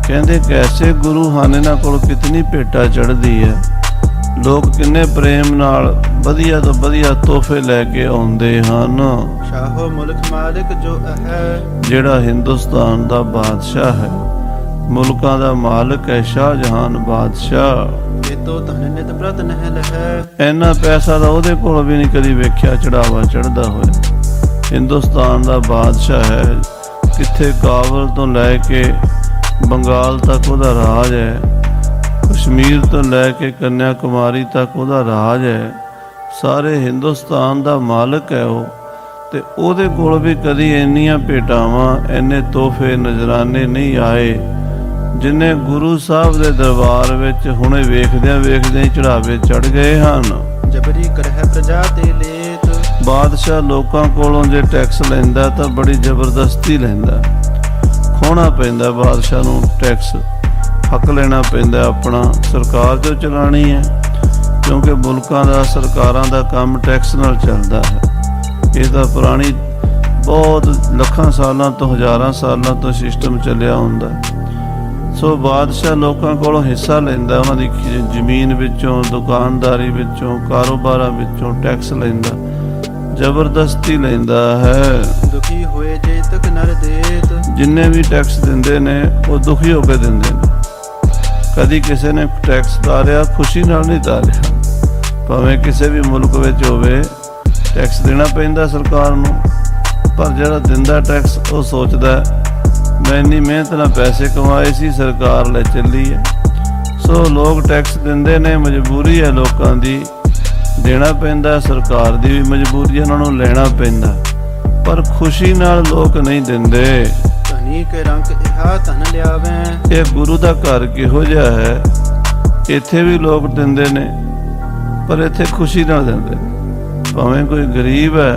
ਕਹਿੰਦੇ ਕੈਸੇ ਗੁਰੂ ਹਨ, ਇਹਨਾਂ ਕੋਲ ਕਿਤਨੀ ਭੇਟਾ ਚੜ੍ਹਦੀ ਹੈ, ਲੋਕ ਕਿੰਨੇ ਪ੍ਰੇਮ ਨਾਲ ਵਧੀਆ ਤੋਂ ਵਧੀਆ ਤੋਹਫੇ ਲੈ ਕੇ ਆਉਂਦੇ ਹਨ। ਸ਼ਾਹੋ ਮੁਲਕ ਮਾਲਿਕ ਜੋ ਹੈ। ਜਿਹੜਾ ਹਿੰਦੁਸਤਾਨ ਦਾ ਬਾਦਸ਼ਾਹ ਹੈ, ਮੁਲਕਾਂ ਦਾ ਮਾਲਕ ਹੈ, ਸ਼ਾਹਜਹਾਨ ਬਾਦਸ਼ਾਹ। ਇਹ ਤੋ ਧਨ ਨਿਤ ਪ੍ਰਤ ਨਹਿ ਲਹੈ। ਇੰਨਾ ਪੈਸਾ ਤਾਂ ਉਹਦੇ ਕੋਲ ਵੀ ਨਹੀਂ ਕਦੀ ਵੇਖਿਆ ਚੜਾਵਾ ਚੜਦਾ ਹੋਇਆ। ਹਿੰਦੁਸਤਾਨ ਦਾ ਬਾਦਸ਼ਾਹ ਹੈ, ਕਿੱਥੇ ਕਾਬਲ ਤੋਂ ਲੈ ਕੇ ਬੰਗਾਲ ਤੱਕ ਉਹਦਾ ਰਾਜ ਹੈ, ਕਸ਼ਮੀਰ ਤੋਂ ਲੈ ਕੇ ਕੰਨਿਆ ਕੁਮਾਰੀ ਤੱਕ ਉਹਦਾ ਰਾਜ ਹੈ। ਸਾਰੇ ਹਿੰਦੁਸਤਾਨ ਦਾ ਮਾਲਕ ਹੈ ਉਹ, ਤੇ ਉਹਦੇ ਕੋਲ ਵੀ ਕਦੀ ਇੰਨੀਆਂ ਭੇਟਾਵਾਂ, ਇੰਨੇ ਤੋਹਫੇ, ਨਜ਼ਰਾਨੇ ਨਹੀਂ ਆਏ ਜਿੰਨੇ ਗੁਰੂ ਸਾਹਿਬ ਦੇ ਦਰਬਾਰ ਵਿੱਚ ਹੁਣੇ ਵੇਖਦਿਆਂ ਵੇਖਦਿਆਂ ਹੀ ਚੜਾਵੇ ਚੜ ਗਏ ਹਨ। ਜਬਰੀ ਕਰਹਿ ਪ੍ਰਜਾ ਤੇ ਲੇਤ। ਬਾਦਸ਼ਾਹ ਲੋਕਾਂ ਕੋਲੋਂ ਜੇ ਟੈਕਸ ਲੈਂਦਾ ਤਾਂ ਬੜੀ ਜ਼ਬਰਦਸਤੀ ਲੈਂਦਾ, ਖੋਣਾ ਪੈਂਦਾ ਬਾਦਸ਼ਾਹ ਨੂੰ, ਟੈਕਸ ਹੱਕ ਲੈਣਾ ਪੈਂਦਾ ਆਪਣਾ, ਸਰਕਾਰ ਜੋ ਚਲਾਣੀ ਹੈ, ਕਿਉਂਕਿ ਮੁਲਕਾਂ ਦਾ, ਸਰਕਾਰਾਂ ਦਾ ਕੰਮ ਟੈਕਸ ਨਾਲ ਚੱਲਦਾ ਹੈ। ਇਹ ਤਾਂ ਪੁਰਾਣੀ ਬਹੁਤ ਲੱਖਾਂ ਸਾਲਾਂ ਤੋਂ, ਹਜ਼ਾਰਾਂ ਸਾਲਾਂ ਤੋਂ ਸਿਸਟਮ ਚੱਲਿਆ ਹੁੰਦਾ। ਸੋ ਬਾਦਸ਼ਾਹ ਲੋਕਾਂ ਕੋਲੋਂ ਹਿੱਸਾ ਲੈਂਦਾ, ਉਹਨਾਂ ਦੀ ਜ਼ਮੀਨ ਵਿੱਚੋਂ, ਦੁਕਾਨਦਾਰੀ ਵਿੱਚੋਂ, ਕਾਰੋਬਾਰਾਂ ਵਿੱਚੋਂ ਟੈਕਸ ਲੈਂਦਾ, ਜ਼ਬਰਦਸਤੀ ਲੈਂਦਾ ਹੈ। ਦੁਖੀ ਹੋਏ ਜੇ ਤਕ ਨਰ ਦੇਤ। ਜਿੰਨੇ ਵੀ ਟੈਕਸ ਦਿੰਦੇ ਨੇ ਉਹ ਦੁਖੀ ਹੋ ਕੇ ਦਿੰਦੇ ਨੇ। ਕਦੀ ਕਿਸੇ ਨੇ ਟੈਕਸ ਤਾਰਿਆ ਖੁਸ਼ੀ ਨਾਲ ਨਹੀਂ ਤਾਰਿਆ। ਭਾਵੇਂ ਕਿਸੇ ਵੀ ਮੁਲਕ ਵਿੱਚ ਹੋਵੇ, ਟੈਕਸ ਦੇਣਾ ਪੈਂਦਾ ਸਰਕਾਰ ਨੂੰ, ਪਰ ਜਿਹੜਾ ਦਿੰਦਾ ਟੈਕਸ ਉਹ ਸੋਚਦਾ ਮੈਂ ਇੰਨੀ ਮਿਹਨਤ ਨਾਲ ਪੈਸੇ ਕਮਾਏ ਸੀ, ਸਰਕਾਰ ਲੈ ਚੱਲੀ ਹੈ। ਸੋ ਲੋਕ ਟੈਕਸ ਦਿੰਦੇ ਨੇ, ਮਜਬੂਰੀ ਹੈ ਲੋਕਾਂ ਦੀ, ਦੇਣਾ ਪੈਂਦਾ, ਸਰਕਾਰ ਦੀ ਵੀ ਮਜਬੂਰੀ ਹੈ, ਉਹਨਾਂ ਨੂੰ ਲੈਣਾ ਪੈਂਦਾ, ਪਰ ਖੁਸ਼ੀ ਨਾਲ ਲੋਕ ਨਹੀਂ ਦਿੰਦੇ। ਧਨੀ ਕੇ ਰੰਗ ਇਹਾ ਧਨ ਲਿਆਵੇਂ। ਇਹ ਗੁਰੂ ਦਾ ਘਰ ਕਿਹੋ ਜਿਹਾ ਹੈ, ਇੱਥੇ ਵੀ ਲੋਕ ਦਿੰਦੇ ਨੇ, ਪਰ ਇੱਥੇ ਖੁਸ਼ੀ ਨਾਲ ਦਿੰਦੇ ਨੇ। ਭਾਵੇਂ ਕੋਈ ਗਰੀਬ ਹੈ,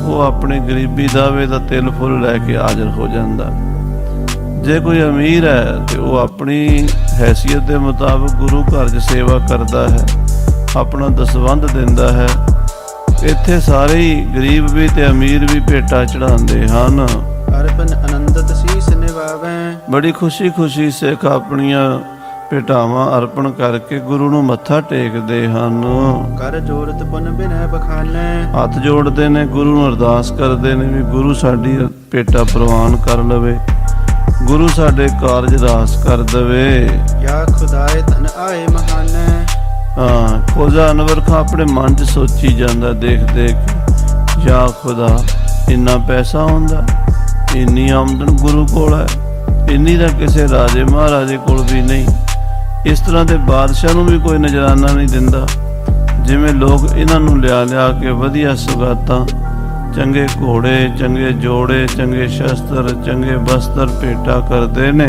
ਉਹ ਆਪਣੀ ਗਰੀਬੀ ਦਾਵੇ ਦਾ ਤਿਲ ਫੁੱਲ ਲੈ ਕੇ ਹਾਜ਼ਰ ਹੋ ਜਾਂਦਾ। ਜੇ ਕੋਈ ਅਮੀਰ ਹੈ ਤੇ ਉਹ ਆਪਣੀ ਹੈਸੀਅਤ ਦੇ ਮੁਤਾਬਕ ਗੁਰੂ ਘਰ 'ਚ ਸੇਵਾ ਕਰਦਾ ਹੈ, ਆਪਣਾ ਦਸਵੰਧ ਦਿੰਦਾ ਹੈ। ਇੱਥੇ ਸਾਰੇ ਹੀ ਗਰੀਬ ਵੀ ਤੇ ਅਮੀਰ ਵੀ ਭੇਟਾ ਚੜਾਉਂਦੇ ਹਨ। ਅਰਪਨ ਆਨੰਦਤ ਸੀਸ ਨਿਵਾਵੇਂ। ਬੜੀ ਖੁਸ਼ੀ ਖੁਸ਼ੀ ਸਿੱਖ ਆਪਣੀਆਂ ਭੇਟਾਵਾਂ ਅਰਪਣ ਕਰਕੇ ਗੁਰੂ ਨੂੰ ਮੱਥਾ ਟੇਕਦੇ ਹਨ। ਕਰ ਜੋੜਤ ਪੁਨ ਬਿਨੈ ਬਖਾਨੈ। ਹੱਥ ਜੋੜਦੇ ਨੇ, ਗੁਰੂ ਨੂੰ ਅਰਦਾਸ ਕਰਦੇ ਨੇ ਵੀ ਗੁਰੂ ਸਾਡੀ ਭੇਟਾ ਪ੍ਰਵਾਨ ਕਰ ਲਵੇ, ਗੁਰੂ ਸਾਡੇ ਕਾਰਜ ਰਾਸ ਕਰ ਦਵੇ। ਯਾ ਖੁਦਾਏ ਧਨ ਆਏ ਮਹਾਨੈ। ਹਾਂ, ਖੋਜਾ ਅਨਵਰ ਖਾਂ ਆਪਣੇ ਮਨ 'ਚ ਸੋਚੀ ਜਾਂਦਾ ਦੇਖ ਦੇਖ, ਯਾ ਖੁਦਾ ਇੰਨਾ ਪੈਸਾ ਹੁੰਦਾ, ਇੰਨੀ ਆਮਦਨ ਗੁਰੂ ਕੋਲ ਹੈ, ਇੰਨੀ ਤਾਂ ਕਿਸੇ ਰਾਜੇ ਮਹਾਰਾਜੇ ਕੋਲ ਵੀ ਨਹੀਂ। ਇਸ ਤਰ੍ਹਾਂ ਦੇ ਬਾਦਸ਼ਾਹ ਨੂੰ ਵੀ ਕੋਈ ਨਜ਼ਰਾਨਾ ਨਹੀਂ ਦਿੰਦਾ। ਜਿਵੇਂ ਲੋਕ ਇਹਨਾਂ ਨੂੰ ਲਿਆ ਲਿਆ ਕੇ ਵਧੀਆ ਸੁਗਾਤਾਂ, ਚੰਗੇ ਘੋੜੇ, ਚੰਗੇ ਜੋੜੇ, ਚੰਗੇ ਸ਼ਸਤਰ, ਚੰਗੇ ਬਸਤਰ ਭੇਟਾ ਕਰਦੇ ਨੇ।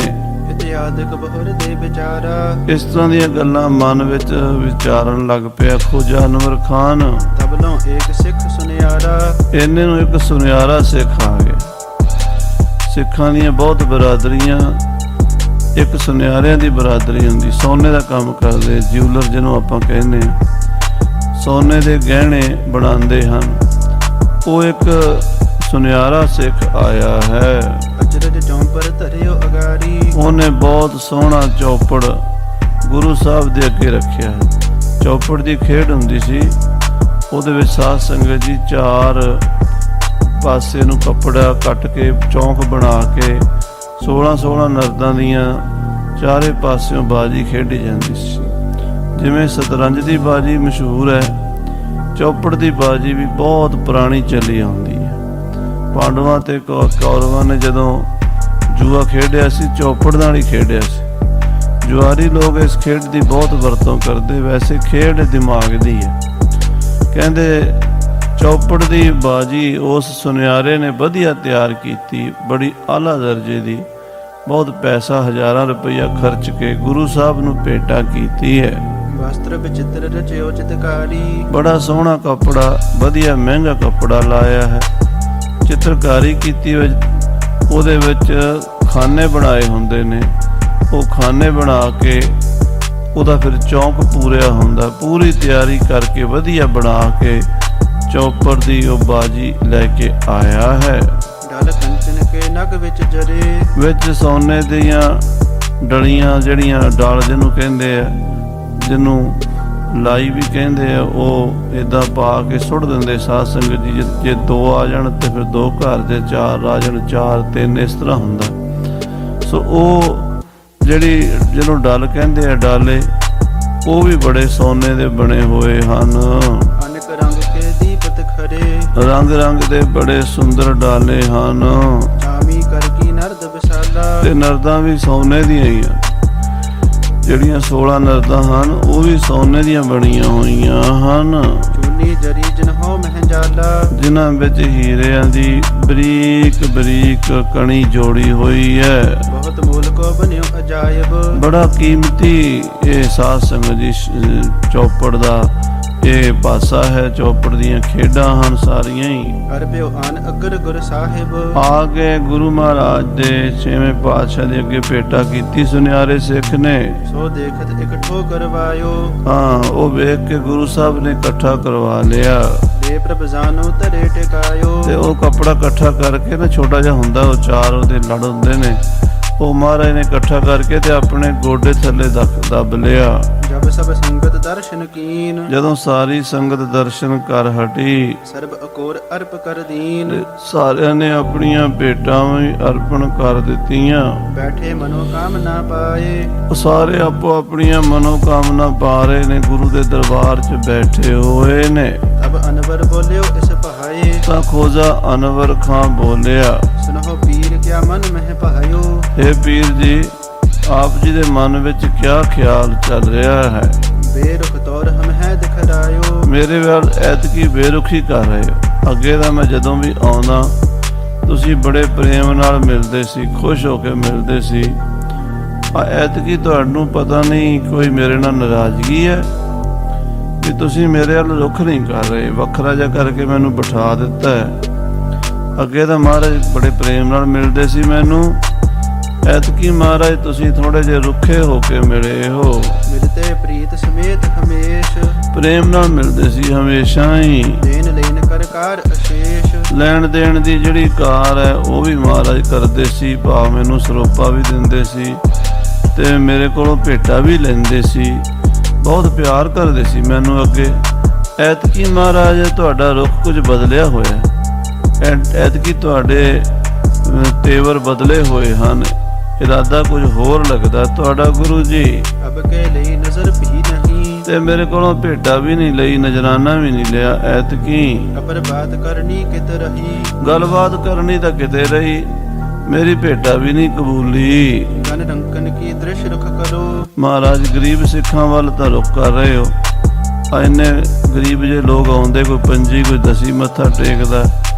ਇਤਿਆਦਿਕ ਬਹੁਰ ਦੇ ਵਿਚਾਰਾ। ਇਸ ਤਰ੍ਹਾਂ ਦੀਆਂ ਗੱਲਾਂ ਮਨ ਵਿੱਚ ਵਿਚਾਰਨ ਲੱਗ ਪਿਆ ਖੋਜਾ ਅਨਵਰ ਖਾਨ। ਤਬਲੋਂ ਏਕ ਸਿੱਖ ਸੁਨਿਆਰਾ। ਇੰਨੇ ਨੂੰ ਇੱਕ ਸੁਨਿਆਰਾ ਸਿੱਖ ਆ ਗਿਆ। ਸਿੱਖਾਂ ਦੀਆਂ ਬਹੁਤ ਬਰਾਦਰੀਆਂ, ਇੱਕ ਸੁਨਿਆਰਿਆਂ ਦੀ ਬਰਾਦਰੀ ਹੁੰਦੀ, ਸੋਨੇ ਦਾ ਕੰਮ ਕਰਦੇ, ਜਿਊਲਰ ਜਿਹਨੂੰ ਆਪਾਂ ਕਹਿੰਦੇ ਹਾਂ, ਸੋਨੇ ਦੇ ਗਹਿਣੇ ਬਣਾਉਂਦੇ ਹਨ। ਉਹ ਇੱਕ ਸੁਨਿਆਰਾ ਸਿੱਖ ਆਇਆ ਹੈ। ਅਜਰਜ ਚੌਂਪਰ ਧਰਿਓ ਅਗਾਰੀ। ਉਹਨੇ ਬਹੁਤ ਸੋਹਣਾ ਚੌਪੜ ਗੁਰੂ ਸਾਹਿਬ ਦੇ ਅੱਗੇ ਰੱਖਿਆ ਹੈ। ਚੌਪੜ ਦੀ ਖੇਡ ਹੁੰਦੀ ਸੀ, ਉਹਦੇ ਵਿੱਚ ਸਾਧ ਸੰਗਤ ਜੀ ਚਾਰ ਪਾਸੇ ਨੂੰ ਕੱਪੜਾ ਕੱਟ ਕੇ ਚੌਂਕ ਬਣਾ ਕੇ 16 ਨਰਦਾਂ ਦੀਆਂ ਚਾਰੇ ਪਾਸਿਓਂ ਬਾਜੀ ਖੇਡੀ ਜਾਂਦੀ ਸੀ। ਜਿਵੇਂ ਸ਼ਤਰੰਜ ਦੀ ਬਾਜੀ ਮਸ਼ਹੂਰ ਹੈ, ਚੌਪੜ ਦੀ ਬਾਜੀ ਵੀ ਬਹੁਤ ਪੁਰਾਣੀ ਚੱਲੀ ਆਉਂਦੀ ਹੈ। ਪਾਂਡਵਾਂ ਤੇ ਕੌਰਵਾਂ ਨੇ ਜਦੋਂ ਜੂਆ ਖੇਡਿਆ ਸੀ, ਚੌਪੜ ਨਾਲ ਹੀ ਖੇਡਿਆ ਸੀ। ਜੁਆਰੀ ਲੋਕ ਇਸ ਖੇਡ ਦੀ ਬਹੁਤ ਵਰਤੋਂ ਕਰਦੇ। ਵੈਸੇ ਖੇਡ ਦਿਮਾਗ ਦੀ ਹੈ। ਕਹਿੰਦੇ ਚੌਪੜ ਦੀ ਬਾਜੀ ਉਸ ਸੁਨਿਆਰੇ ਨੇ ਵਧੀਆ ਤਿਆਰ ਕੀਤੀ, ਬੜੀ ਆਲਾ ਦਰਜੇ ਦੀ, ਬਹੁਤ ਪੈਸਾ, ਹਜ਼ਾਰਾਂ ਰੁਪਈਆ ਖਰਚ ਕੇ ਗੁਰੂ ਸਾਹਿਬ ਨੂੰ ਭੇਟਾ ਕੀਤੀ ਹੈ। ਵਸਤਰ ਵਿਚਿਤ੍ਰ ਰਚਿਓ ਚਿਤਕਾਰੀ। ਬੜਾ ਸੋਹਣਾ ਕੱਪੜਾ, ਵਧੀਆ ਮਹਿੰਗਾ ਕੱਪੜਾ ਲਾਇਆ ਹੈ, ਚਿੱਤਰਕਾਰੀ ਕੀਤੀ ਵਿੱਚ। ਉਹਦੇ ਵਿੱਚ ਖਾਨੇ ਬਣਾਏ ਹੁੰਦੇ ਨੇ, ਉਹ ਖਾਨੇ ਬਣਾ ਕੇ ਉਹਦਾ ਫਿਰ ਚੌਂਕ ਪੂਰਿਆ ਹੁੰਦਾ। ਪੂਰੀ ਤਿਆਰੀ ਕਰਕੇ ਵਧੀਆ ਬਣਾ ਕੇ ਚੌਪੜ ਦੀ ਉਹ ਬਾਜੀ ਲੈ ਕੇ ਆਇਆ ਹੈ। ਡਲ ਕੰਚਨ ਕੇ ਨਗ ਵਿੱਚ ਜਰੇ। ਵਿੱਚ ਸੋਨੇ ਦੀਆਂ ਡਲੀਆਂ, ਜਿਹੜੀਆਂ ਡਲ ਜਿਹਨੂੰ ਕਹਿੰਦੇ ਆ, ਜਿਹਨੂੰ ਲਾਈ ਵੀ ਕਹਿੰਦੇ ਆ, ਉਹ ਇਦਾਂ ਪਾ ਕੇ ਸੁੱਟ ਦਿੰਦੇ ਸਾਧ ਸੰਗਤ ਜੀ। ਜੇ 2 ਆ ਜਾਣ ਤੇ ਫਿਰ 2 ਘਰ ਦੇ, 4 ਆ ਜਾਣ 4, 3, ਇਸ ਤਰ੍ਹਾਂ ਹੁੰਦਾ। ਸੋ ਉਹ ਜਿਹੜੀ ਜਿਹਨੂੰ ਡਲ ਕਹਿੰਦੇ ਆ, ਡਾਲੇ, ਉਹ ਵੀ ਬੜੇ ਸੋਨੇ ਦੇ ਬਣੇ ਹੋਏ ਹਨ। ਅਨੇਕ ਰੰਗ ਕੇ ਦੀਪਤ ਖਰੇ। ਰੰਗ ਰੰਗ ਦੇ ਬੜੇ ਸੁੰਦਰ ਡਾਲੇ ਹਨ। ਚਾਮੀ ਕਰ ਕੀ ਨਰਦ ਵਿਸ਼ਾਲਾ। ਤੇ ਨਰਦਾਂ ਵੀ ਸੋਨੇ ਦੀਆਂ ਹੀ ਆ। ਜਿਹੜੀਆਂ 16 ਨਰਦਾਂ ਹਨ, ਉਹ ਵੀ ਸੋਨੇ ਦੀਆਂ ਬਣੀਆਂ ਹੋਈਆਂ ਹਨ। ਚੂਨੀ ਜਰੀ ਜਿਨਹੋ ਮਹਿੰਜਾਲਾ। ਜਿਨ੍ਹਾਂ ਵਿੱਚ ਹੀਰਿਆਂ ਦੀ ਬਰੀਕ ਬਰੀਕ ਕਣੀ ਜੋੜੀ ਹੋਈ ਹੈ। ਬਹੁਤ ਮੂਲ ਕੋ ਬਨਿਓ ਅਜਾਇਬ। ਬੜਾ ਕੀਮਤੀ ਇਹ ਸਾਧ ਸੰਗਤ ਜੀ ਚੌਪੜ ਦਾ ਇਹ ਪਾਸਾ ਹੈ। ਚੌਪੜ ਦੀਆਂ ਖੇਡਾਂ ਹਨ ਸਾਰੀਆਂ ਹੀ। ਅਰਬਿਓ ਆਨ ਅਗਰ ਗੁਰ ਸਾਹਿਬ। ਆ ਕੇ ਗੁਰੂ ਮਹਾਰਾਜ ਦੇ 6ਵੇਂ ਪਾਤਸ਼ਾਹ ਦੇ ਅੱਗੇ ਭੇਟਾ ਕੀਤੀ ਸੁਨਿਆਰੇ ਸਿੱਖ ਨੇ। ਸੋ ਦੇਖਤ ਇਕੱਠੋ ਕਰਵਾਇਓ। ਹਾਂ, ਉਹ ਵੇਖ ਕੇ ਗੁਰੂ ਸਾਹਿਬ ਨੇ ਇਕੱਠਾ ਕਰਵਾ ਲਿਆ। ਦੇ ਪ੍ਰਭ ਜਾਨੋ ਧਰੇ ਟਿਕਾਇਓ। ਤੇ ਉਹ ਕੱਪੜਾ ਇਕੱਠਾ ਕਰਕੇ ਨਾ, ਛੋਟਾ ਜਿਹਾ ਹੁੰਦਾ, ਉਹ 4 ਉਹਦੇ ਲੜ ਹੁੰਦੇ ਨੇ, ਉਹ ਮਹਾਰਾਜ ਨੇ ਇਕੱਠਾ ਕਰਕੇ ਤੇ ਆਪਣੇ ਗੋਡੇ ਥੱਲੇ ਦੱਬ ਲਿਆ। ਜਬ ਸਭ ਸੰਗਤ ਦਰਸ਼ਨ ਕੀਨ। ਜਦੋਂ ਸਾਰੀ ਸੰਗਤ ਦਰਸ਼ਨ ਕਰ ਹਟੀ, ਸਰਬ ਅਕੋਰ ਅਰਪ ਕਰ ਦੀਨ। ਸਾਰਿਆਂ ਨੇ ਆਪਣੀਆਂ ਭੇਟਾਂ ਵੀ ਅਰਪਣ ਕਰ ਦਿੱਤੀਆਂ। ਬੈਠੇ ਮਨੋ ਕਾਮਨਾ ਪਾਏ। ਉਹ ਸਾਰੇ ਆਪੋ ਆਪਣੀਆਂ ਮਨੋ ਕਾਮਨਾ ਪਾ ਰਹੇ ਨੇ, ਗੁਰੂ ਦੇ ਦਰਬਾਰ 'ਚ ਬੈਠੇ ਹੋਏ ਨੇ। ਤਬ ਅਨਵਰ ਬੋਲਿਓ ਇਸ ਭਾਏ। ਤਾਂ ਖੋਜਾ ਅਨਵਰ ਖਾਂ ਬੋਲਿਆ, ਸੁਨੋ ਪੀਰ ਕਿਆ ਮਨ ਮਹਿ ਭਾਇਓ। हे ਪੀਰ ਜੀ, ਆਪ ਜੀ ਦੇ ਮਨ ਵਿੱਚ ਕਿਆ ਖਿਆਲ ਚੱਲ ਰਿਹਾ ਹੈ? ਬੇਰੁਖ ਤੌਰ ਹਮ ਹੈ ਦਿਖਰਾਇਓ। ਮੇਰੇ ਵੱਲ ਐਤਕੀ ਬੇਰੁਖੀ ਕਰ ਰਹੇ ਹੋ। ਅੱਗੇ ਤਾਂ ਮੈਂ ਜਦੋਂ ਵੀ ਆਉਂਦਾ ਤੁਸੀਂ ਬੜੇ ਪ੍ਰੇਮ ਨਾਲ ਮਿਲਦੇ ਸੀ, ਖੁਸ਼ ਹੋ ਕੇ ਮਿਲਦੇ ਸੀ। ਐਤਕੀ ਤੁਹਾਨੂੰ ਪਤਾ ਨਹੀਂ ਕੋਈ ਮੇਰੇ ਨਾਲ ਨਾਰਾਜ਼ਗੀ ਹੈ ਕਿ ਤੁਸੀਂ ਮੇਰੇ ਵੱਲ ਰੁਖ ਨਹੀਂ ਕਰ ਰਹੇ, ਵੱਖਰਾ ਜਿਹਾ ਕਰਕੇ ਮੈਨੂੰ ਬਿਠਾ ਦਿੱਤਾ ਹੈ। ਅੱਗੇ ਤਾਂ ਮਹਾਰਾਜ ਬੜੇ ਪ੍ਰੇਮ ਨਾਲ ਮਿਲਦੇ ਸੀ ਮੈਨੂੰ, ਐਤਕੀ ਮਹਾਰਾਜ ਤੁਸੀਂ ਥੋੜੇ ਜਿਹੇ ਰੁੱਖੇ ਹੋ ਕੇ ਮਿਲੇ ਹੋ। ਮਿਲਤੇ ਪ੍ਰੀਤ ਸਮੇਤ ਹਮੇਸ਼। ਪ੍ਰੇਮ ਨਾਲ ਮਿਲਦੇ ਸੀ ਹਮੇਸ਼ਾ ਹੀ। ਦੇਣ ਲੈਣ ਕਰ ਕਾਰ ਅਸ਼ੇਸ਼। ਲੈਣ ਦੇਣ ਦੀ ਜਿਹੜੀ ਕਾਰ ਹੈ ਉਹ ਵੀ ਮਹਾਰਾਜ ਕਰਦੇ ਸੀ। ਭਾਵ ਮੈਨੂੰ ਸਰੋਪਾ ਵੀ ਦਿੰਦੇ ਸੀ ਤੇ ਮੇਰੇ ਕੋਲੋਂ ਭੇਟਾ ਵੀ ਲੈਂਦੇ ਸੀ। ਬਹੁਤ ਪਿਆਰ ਕਰਦੇ ਸੀ ਮੈਨੂੰ ਅੱਗੇ। ਐਤਕੀ ਮਹਾਰਾਜ ਤੁਹਾਡਾ ਰੁਖ ਕੁਝ ਬਦਲਿਆ ਹੋਇਆ। ਐਤਕੀ ਤੁਹਾਡੇ ਤੇਵਰ ਬਦਲੇ ਹੋਏ ਹਨ। ਇਰਾਦਾ ਕੁਝ ਹੋਰ ਲੱਗਦਾ ਤੁਹਾਡਾ ਗੁਰੂ ਜੀ। ਅਬ ਕੇ ਲਈ ਨਜ਼ਰ ਵੀ ਨਹੀਂ, ਤੇ ਮੇਰੇ ਕੋਲੋਂ ਭੇਟਾ ਵੀ ਨਹੀਂ ਲਈ, ਨਜ਼ਰਾਨਾ ਵੀ ਨਹੀਂ ਲਿਆ ਐਤਕੀ। ਅਪਰ ਬਾਤ ਕਰਨੀ ਕਿਤ ਰਹੀ, ਗੱਲਬਾਤ ਕਰਨੀ ਤਾਂ ਕਿਤੇ ਰਹੀ, ਮੇਰੀ ਭੇਟਾ ਵੀ ਨਹੀਂ ਕਬੂਲੀ। ਗਨ ਰੰਕਨ ਕੀ ਦ੍ਰਿਸ਼ ਰੁਖ ਕਰੋ, ਮਹਾਰਾਜ ਗਰੀਬ ਸਿੱਖਾਂ ਵੱਲ ਤਾਂ ਰੁਖ ਕਰ ਰਹੇ ਹੋ। ਇੰਨੇ ਗਰੀਬ ਜੇ ਲੋਕ ਆਉਂਦੇ, ਕੋਈ ਪੰਜੀ ਕੋਈ ਦਸੀ ਮੱਥਾ ਟੇਕਦਾ,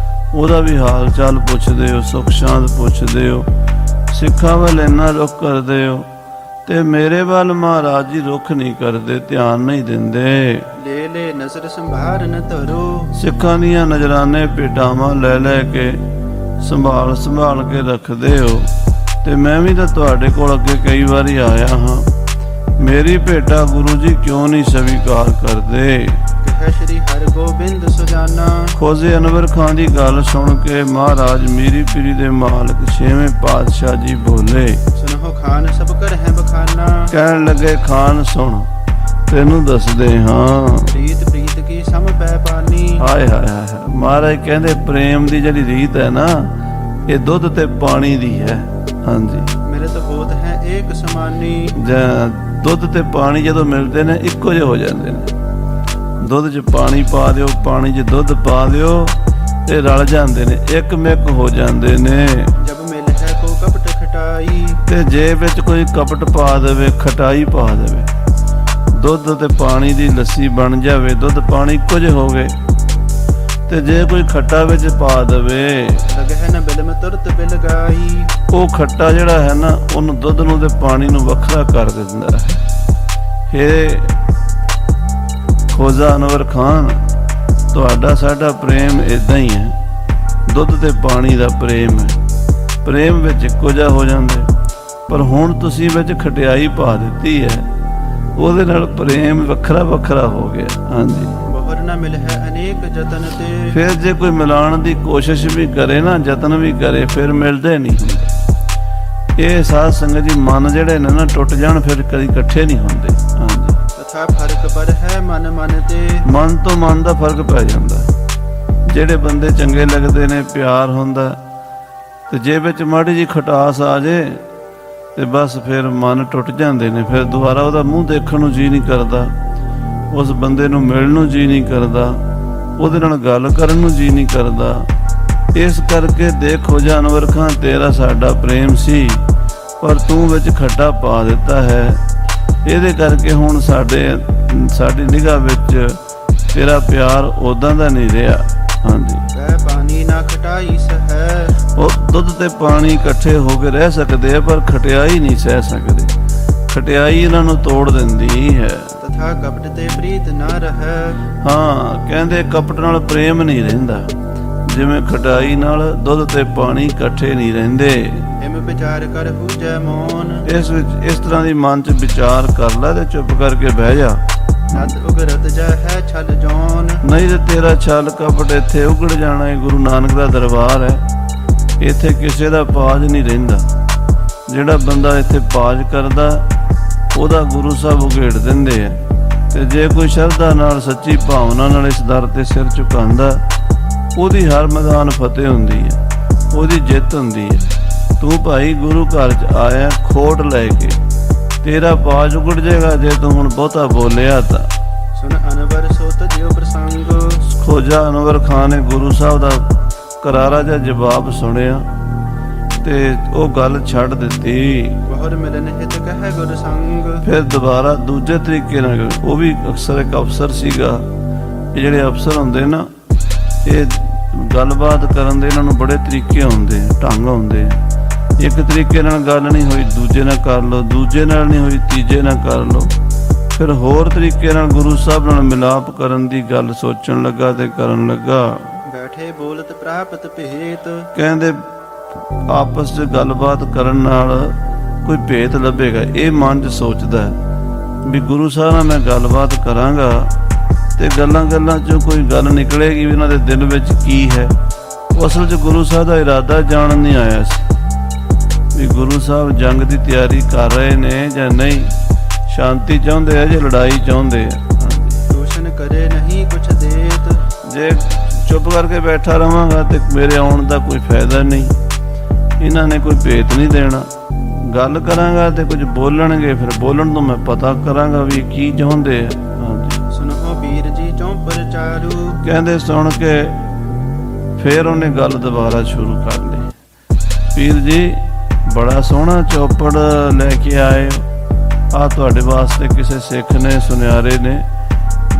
ਉਹਦਾ ਵੀ ਹਾਲ ਚਾਲ ਪੁੱਛਦੇ ਹੋ, ਸੁੱਖ ਸ਼ਾਂਤ ਪੁੱਛਦੇ ਹੋ, ਸਿੱਖਾਂ ਵੱਲ ਇੰਨਾ ਰੁਖ ਕਰਦੇ ਹੋ, ਤੇ ਮੇਰੇ ਵੱਲ ਮਹਾਰਾਜ ਜੀ ਰੁਖ ਨਹੀਂ ਕਰਦੇ, ਧਿਆਨ ਨਹੀਂ ਦਿੰਦੇ। ਲੈ ਲੈ ਨਜ਼ਰ ਸੰਭਾਰ ਨ ਧਰੋ, ਸਿੱਖਾਂ ਦੀਆਂ ਨਜ਼ਰਾਨੇ ਭੇਟਾਵਾਂ ਲੈ ਲੈ ਕੇ ਸੰਭਾਲ ਸੰਭਾਲ ਕੇ ਰੱਖਦੇ ਹੋ। ਤੇ ਮੈਂ ਵੀ ਤਾਂ ਤੁਹਾਡੇ ਕੋਲ ਅੱਗੇ ਕਈ ਵਾਰੀ ਆਇਆ ਹਾਂ, ਮੇਰੀ ਭੇਟਾ ਗੁਰੂ ਜੀ ਕਿਉਂ ਨਹੀਂ ਸਵੀਕਾਰ ਕਰਦੇ। ਕਹਿ ਸ਼੍ਰੀ ਹਰਗੋਬਿੰਦ ਸੁਜਾਨਾ, ਖੋਜੇ ਅਨਵਰ ਖਾਨ ਦੀ ਗੱਲ ਸੁਣ ਕੇ ਮਹਾਰਾਜ ਮੀਰੀ ਪੀਰੀ ਦੇ ਮਾਲਕ ਛੇਵੇਂ ਪਾਤਸ਼ਾਹ ਜੀ ਬੋਲੇ, ਸੁਨਹੁ ਖਾਨ ਸਭ ਕਰ ਹੈ ਬਖਾਨਾ, ਕਹਿਣ ਲੱਗੇ ਖਾਨ ਸੁਣ, ਤੈਨੂੰ ਦੱਸਦੇ ਹਾਂ। ਪ੍ਰੀਤ ਪ੍ਰੀਤ ਕੀ ਸਮ ਪੈ ਪਾਨੀ, ਹਾਏ ਹਾਏ ਹਾਏ, ਮਹਾਰਾਜ ਕਹਿੰਦੇ ਪ੍ਰੇਮ ਦੀ ਜਿਹੜੀ ਰੀਤ ਹੈ ਨਾ, ਇਹ ਦੁੱਧ ਤੇ ਪਾਣੀ ਦੀ ਹੈ। ਹਾਂਜੀ, ਮੇਰੇ ਤਾਂ ਹੋਤ ਹੈ ਏਕ ਸਮਾਨੀ, ਦੁੱਧ ਤੇ ਪਾਣੀ ਜਦੋਂ ਮਿਲਦੇ ਨੇ ਇੱਕੋ ਜਿਹੇ ਹੋ ਜਾਂਦੇ ਨੇ। ਦੁੱਧ 'ਚ ਪਾਣੀ ਪਾ ਦਿਓ, ਪਾਣੀ 'ਚ ਦੁੱਧ ਪਾ ਦਿਓ, ਤੇ ਰਲ ਜਾਂਦੇ ਨੇ, ਇੱਕ ਮਿੱਕ ਹੋ ਜਾਂਦੇ ਨੇ। ਜਬ ਮਿਲ ਹੈ ਕੋ ਕਪਟ ਖਟਾਈ, ਤੇ ਜੇ ਵਿੱਚ ਕੋਈ ਕਪਟ ਪਾ ਦੇਵੇ, ਖਟਾਈ ਪਾ ਦੇਵੇ, ਦੁੱਧ ਤੇ ਪਾਣੀ ਦੀ ਲੱਸੀ ਬਣ ਜਾਵੇ, ਦੁੱਧ ਪਾਣੀ ਇੱਕੋ ਜਿਹੇ ਹੋ ਗਏ। ਤੇ ਜੇ ਕੋਈ ਖੱਟਾ ਵਿੱਚ ਪਾ ਦੇਵੇ, ਲਗ ਹੈ ਨ ਬਿਲਮ ਤੁਰਤ ਬਿਲ ਗਾਈ, ਉਹ ਖੱਟਾ ਜਿਹੜਾ ਹੈ ਨਾ, ਉਹਨੂੰ ਦੁੱਧ ਨੂੰ ਤੇ ਪਾਣੀ ਨੂੰ ਵੱਖਰਾ ਕਰ ਦਿੰਦਾ ਹੈ। ਇਹ ਖੋਜਾ ਅਨਵਰ ਖਾਨ, ਤੁਹਾਡਾ ਸਾਡਾ ਪ੍ਰੇਮ ਇਦਾਂ ਹੀ ਹੈ, ਦੁੱਧ ਤੇ ਪਾਣੀ ਦਾ ਪ੍ਰੇਮ ਹੈ। ਪ੍ਰੇਮ ਵਿੱਚ ਇੱਕੋ ਜਿਹਾ ਹੋ ਜਾਂਦੇ, ਪਰ ਹੁਣ ਤੁਸੀਂ ਵਿੱਚ ਖਟਿਆਈ ਪਾ ਦਿੱਤੀ ਹੈ, ਉਹਦੇ ਨਾਲ ਪ੍ਰੇਮ ਵੱਖਰਾ ਵੱਖਰਾ ਹੋ ਗਿਆ। ਹਾਂਜੀ, ਬਹੁਰ ਨ ਮਿਲ ਹੈ ਅਨੇਕ ਜਤਨ ਤੇ, ਫਿਰ ਜੇ ਕੋਈ ਮਿਲਾਉਣ ਦੀ ਕੋਸ਼ਿਸ਼ ਵੀ ਕਰੇ ਨਾ, ਯਤਨ ਵੀ ਕਰੇ, ਫਿਰ ਮਿਲਦੇ ਨਹੀਂ ਹੁੰਦੇ। ਇਹ ਸਾਧ ਸੰਗਤ ਜੀ ਮਨ ਜਿਹੜੇ ਨੇ ਨਾ ਟੁੱਟ ਜਾਣ, ਫਿਰ ਕਦੀ ਇਕੱਠੇ ਨਹੀਂ ਹੁੰਦੇ। ਹਾਂਜੀ, ਤਥਾ ਫਰਕ ਪਰ ਹੈ ਮਨ ਮਨ ਤੇ, ਮਨ ਤੋਂ ਮਨ ਦਾ ਫਰਕ ਪੈ ਜਾਂਦਾ। ਜਿਹੜੇ ਬੰਦੇ ਚੰਗੇ ਲੱਗਦੇ ਨੇ, ਪਿਆਰ ਹੁੰਦਾ, ਤੇ ਜੇ ਵਿੱਚ ਮਾੜੀ ਜੀ ਖਟਾਸ ਆ ਜੇ ਤੇ ਬਸ ਫਿਰ ਮਨ ਟੁੱਟ ਜਾਂਦੇ ਨੇ, ਫਿਰ ਦੁਬਾਰਾ ਉਹਦਾ ਮੂੰਹ ਦੇਖਣ ਨੂੰ ਜੀ ਨਹੀਂ ਕਰਦਾ, ਉਸ ਬੰਦੇ ਨੂੰ ਮਿਲਣ ਨੂੰ ਜੀ ਨਹੀਂ ਕਰਦਾ, ਉਹਦੇ ਨਾਲ ਗੱਲ ਕਰਨ ਨੂੰ ਜੀ ਨਹੀਂ ਕਰਦਾ। ਇਸ ਕਰਕੇ ਦੇਖੋ ਜਾਨਵਰ ਖਾਂ, ਤੇਰਾ ਸਾਡਾ ਪ੍ਰੇਮ ਸੀ, ਪਰ ਤੂੰ ਵਿੱਚ ਖੱਟਾ ਪਾ ਦਿੱਤਾ ਹੈ। ਇਹਦੇ ਕਰਕੇ ਹੁਣ ਸਾਡੀ ਨਿਗਾਹ ਵਿੱਚ ਤੇਰਾ ਪਿਆਰ ਉਦਾਂ ਦਾ ਨਹੀਂ ਰਿਹਾ। ਹਾਂਜੀ, ਵੈ ਪਾਣੀ ਨਾ ਖਟਾਈ ਸਹਿ, ਉਹ ਦੁੱਧ ਤੇ ਪਾਣੀ ਇਕੱਠੇ ਹੋ ਕੇ ਰਹਿ ਸਕਦੇ ਆ, ਪਰ ਖਟਿਆਈ ਨਹੀਂ ਸਹਿ ਸਕਦੇ। ਖਟਿਆਈ ਇਹਨਾਂ ਨੂੰ ਤੋੜ ਦਿੰਦੀ ਹੈ। ਤਥਾ ਕਪਟ ਤੇ ਪ੍ਰੀਤ ਨਾ ਰਹੈ, ਹਾਂ, ਕਹਿੰਦੇ ਕਪਟ ਨਾਲ ਪ੍ਰੇਮ ਨਹੀਂ ਰਹਿੰਦਾ, ਜਿਵੇਂ ਖਟਾਈ ਨਾਲ ਦੁੱਧ ਤੇ ਪਾਣੀ ਇਕੱਠੇ ਨਹੀਂ ਰਹਿੰਦੇ। ਹਿਮ ਵਿਚਾਰ ਕਰ ਹੂਜੈ ਮੋਨ, ਇਸ ਵਿੱਚ ਇਸ ਤਰ੍ਹਾਂ ਦੀ ਮਨ 'ਚ ਵਿਚਾਰ ਕਰ ਲੈ ਤੇ ਚੁੱਪ ਕਰਕੇ ਬਹਿ ਜਾ। ਨਦ ਉਗਰਤ ਜਾ ਹੈ ਛਲ ਜੋਨ, ਨਹੀਂ ਤੇ ਤੇਰਾ ਛਲ ਕਪਟ ਇੱਥੇ ਉਗੜ ਜਾਣਾ ਹੈ। ਗੁਰੂ ਨਾਨਕ ਦਾ ਦਰਬਾਰ ਹੈ, ਇੱਥੇ ਕਿਸੇ ਦਾ ਪਾਜ ਨਹੀਂ ਰਹਿੰਦਾ। ਜਿਹੜਾ ਬੰਦਾ ਇੱਥੇ ਪਾਜ ਕਰਦਾ, ਉਹਦਾ ਗੁਰੂ ਸਾਹਿਬ ਉਘੇੜ ਦਿੰਦੇ ਆ। ਤੇ ਜੇ ਕੋਈ ਸ਼ਰਧਾ ਨਾਲ, ਸੱਚੀ ਭਾਵਨਾ ਨਾਲ ਇਸ ਦਰ ਤੇ ਸਿਰ ਝੁਕਾਉਂਦਾ, ਉਹਦੀ ਹਰ ਮੈਦਾਨ ਫਤਿਹ ਹੁੰਦੀ ਹੈ, ਉਹਦੀ ਜਿੱਤ ਹੁੰਦੀ ਹੈ। ਤੂੰ ਭਾਈ ਗੁਰੂ ਘਰ 'ਚ ਆਇਆ ਖੋਟ ਲੈ ਕੇ, ਤੇਰਾ ਪਾਜ ਉਗੜ ਜਾਏਗਾ ਜੇ ਤੂੰ ਹੁਣ ਬਹੁਤਾ ਬੋਲਿਆ ਤਾਂ। ਸੁਨ ਅਨਵਰ ਸੋ ਤਜਿਓ ਪ੍ਰਸੰਗ, ਖੋਜਾ ਅਨਵਰ ਖਾਨ ਨੇ ਗੁਰੂ ਸਾਹਿਬ ਦਾ ਕਰਾਰਾ ਜਿਹਾ ਜਵਾਬ ਸੁਣਿਆ ਤੇ ਉਹ ਗੱਲ ਛੱਡ ਦਿੱਤੀ। ਬਹੁਰ ਮਿਲਨ ਹਿਤ ਕਹੈ ਗੁਰ ਸੰਗ, ਫਿਰ ਦੁਬਾਰਾ ਦੂਜੇ ਤਰੀਕੇ ਨਾਲ, ਉਹ ਵੀ ਅਕਸਰ ਇੱਕ ਅਫਸਰ ਸੀਗਾ। ਇਹ ਜਿਹੜੇ ਅਫਸਰ ਹੁੰਦੇ ਨਾ, ਇਹ ਗੱਲਬਾਤ ਕਰਨ ਦੇ ਇਹਨਾਂ ਨੂੰ ਬੜੇ ਤਰੀਕੇ ਹੁੰਦੇ, ਢੰਗ ਹੁੰਦੇ। ਇੱਕ ਤਰੀਕੇ ਨਾਲ ਗੱਲ ਨਹੀਂ ਹੋਈ, ਦੂਜੇ ਨਾਲ ਕਰ ਲਓ, ਦੂਜੇ ਨਾਲ ਨਹੀਂ ਹੋਈ, ਤੀਜੇ ਨਾਲ ਕਰ ਲਓ। ਫਿਰ ਹੋਰ ਤਰੀਕੇ ਨਾਲ ਗੁਰੂ ਸਾਹਿਬ ਨਾਲ ਮਿਲਾਪ ਕਰਨ ਦੀ ਗੱਲ ਸੋਚਣ ਲੱਗਾ ਤੇ ਕਰਨ ਲੱਗਾ। ਬੈਠੇ ਬੋਲਤ ਪ੍ਰਾਪਤ ਭੇਤ, ਕਹਿੰਦੇ ਆਪਸ 'ਚ ਗੱਲਬਾਤ ਕਰਨ ਨਾਲ ਕੋਈ ਭੇਤ ਲੱਭੇਗਾ, ਇਹ ਮਨ 'ਚ ਸੋਚਦਾ ਵੀ ਗੁਰੂ ਸਾਹਿਬ ਨਾਲ ਮੈਂ ਗੱਲਬਾਤ ਕਰਾਂਗਾ ਤੇ ਗੱਲਾਂ 'ਚੋਂ ਕੋਈ ਗੱਲ ਨਿਕਲੇਗੀ ਵੀ ਇਹਨਾਂ ਦੇ ਦਿਲ ਵਿੱਚ ਕੀ ਹੈ। ਉਹ ਅਸਲ 'ਚ ਗੁਰੂ ਸਾਹਿਬ ਦਾ ਇਰਾਦਾ ਜਾਣਨ ਨਹੀਂ ਆਇਆ ਸੀ ਵੀ ਗੁਰੂ ਸਾਹਿਬ ਜੰਗ ਦੀ ਤਿਆਰੀ ਕਰ ਰਹੇ ਨੇ ਜਾਂ ਨਹੀਂ, ਸ਼ਾਂਤੀ ਚਾਹੁੰਦੇ ਆ ਜਾਂ ਲੜਾਈ ਚਾਹੁੰਦੇ ਆ। ਦੂਸ਼ਣ ਕਰੇ ਨਹੀਂ ਕੁਛ ਦੇਤ, ਜੇ ਚੁੱਪ ਕਰਕੇ ਬੈਠਾ ਰਵਾਂਗਾ ਤੇ ਮੇਰੇ ਆਉਣ ਦਾ ਕੋਈ ਫਾਇਦਾ ਨਹੀਂ। ਇਹਨਾਂ ਨੇ ਕੋਈ ਭੇਤ ਨਹੀਂ ਦੇਣਾ, ਗੱਲ ਕਰਾਂਗਾ ਤੇ ਕੁਝ ਬੋਲਣਗੇ, ਫਿਰ ਬੋਲਣ ਤੋਂ ਮੈਂ ਪਤਾ ਕਰਾਂਗਾ ਵੀ ਇਹ ਕੀ ਚਾਹੁੰਦੇ ਆ। ਹਾਂਜੀ, ਸੁਨੋ ਵੀਰ ਜੀ ਚੌਪਰ ਚਾਰੂ। ਕਹਿੰਦੇ ਸੁਣ ਕੇ ਫਿਰ ਉਹਨੇ ਗੱਲ ਦੁਬਾਰਾ ਸ਼ੁਰੂ ਕਰ ਲਈ। ਵੀਰ ਜੀ ਬੜਾ ਸੋਹਣਾ ਚੌਪੜ ਲੈ ਕੇ ਆਏ ਆ, ਤੁਹਾਡੇ ਵਾਸਤੇ ਕਿਸੇ ਸਿੱਖ ਨੇ ਸੁਨਿਆਰੇ ਨੇ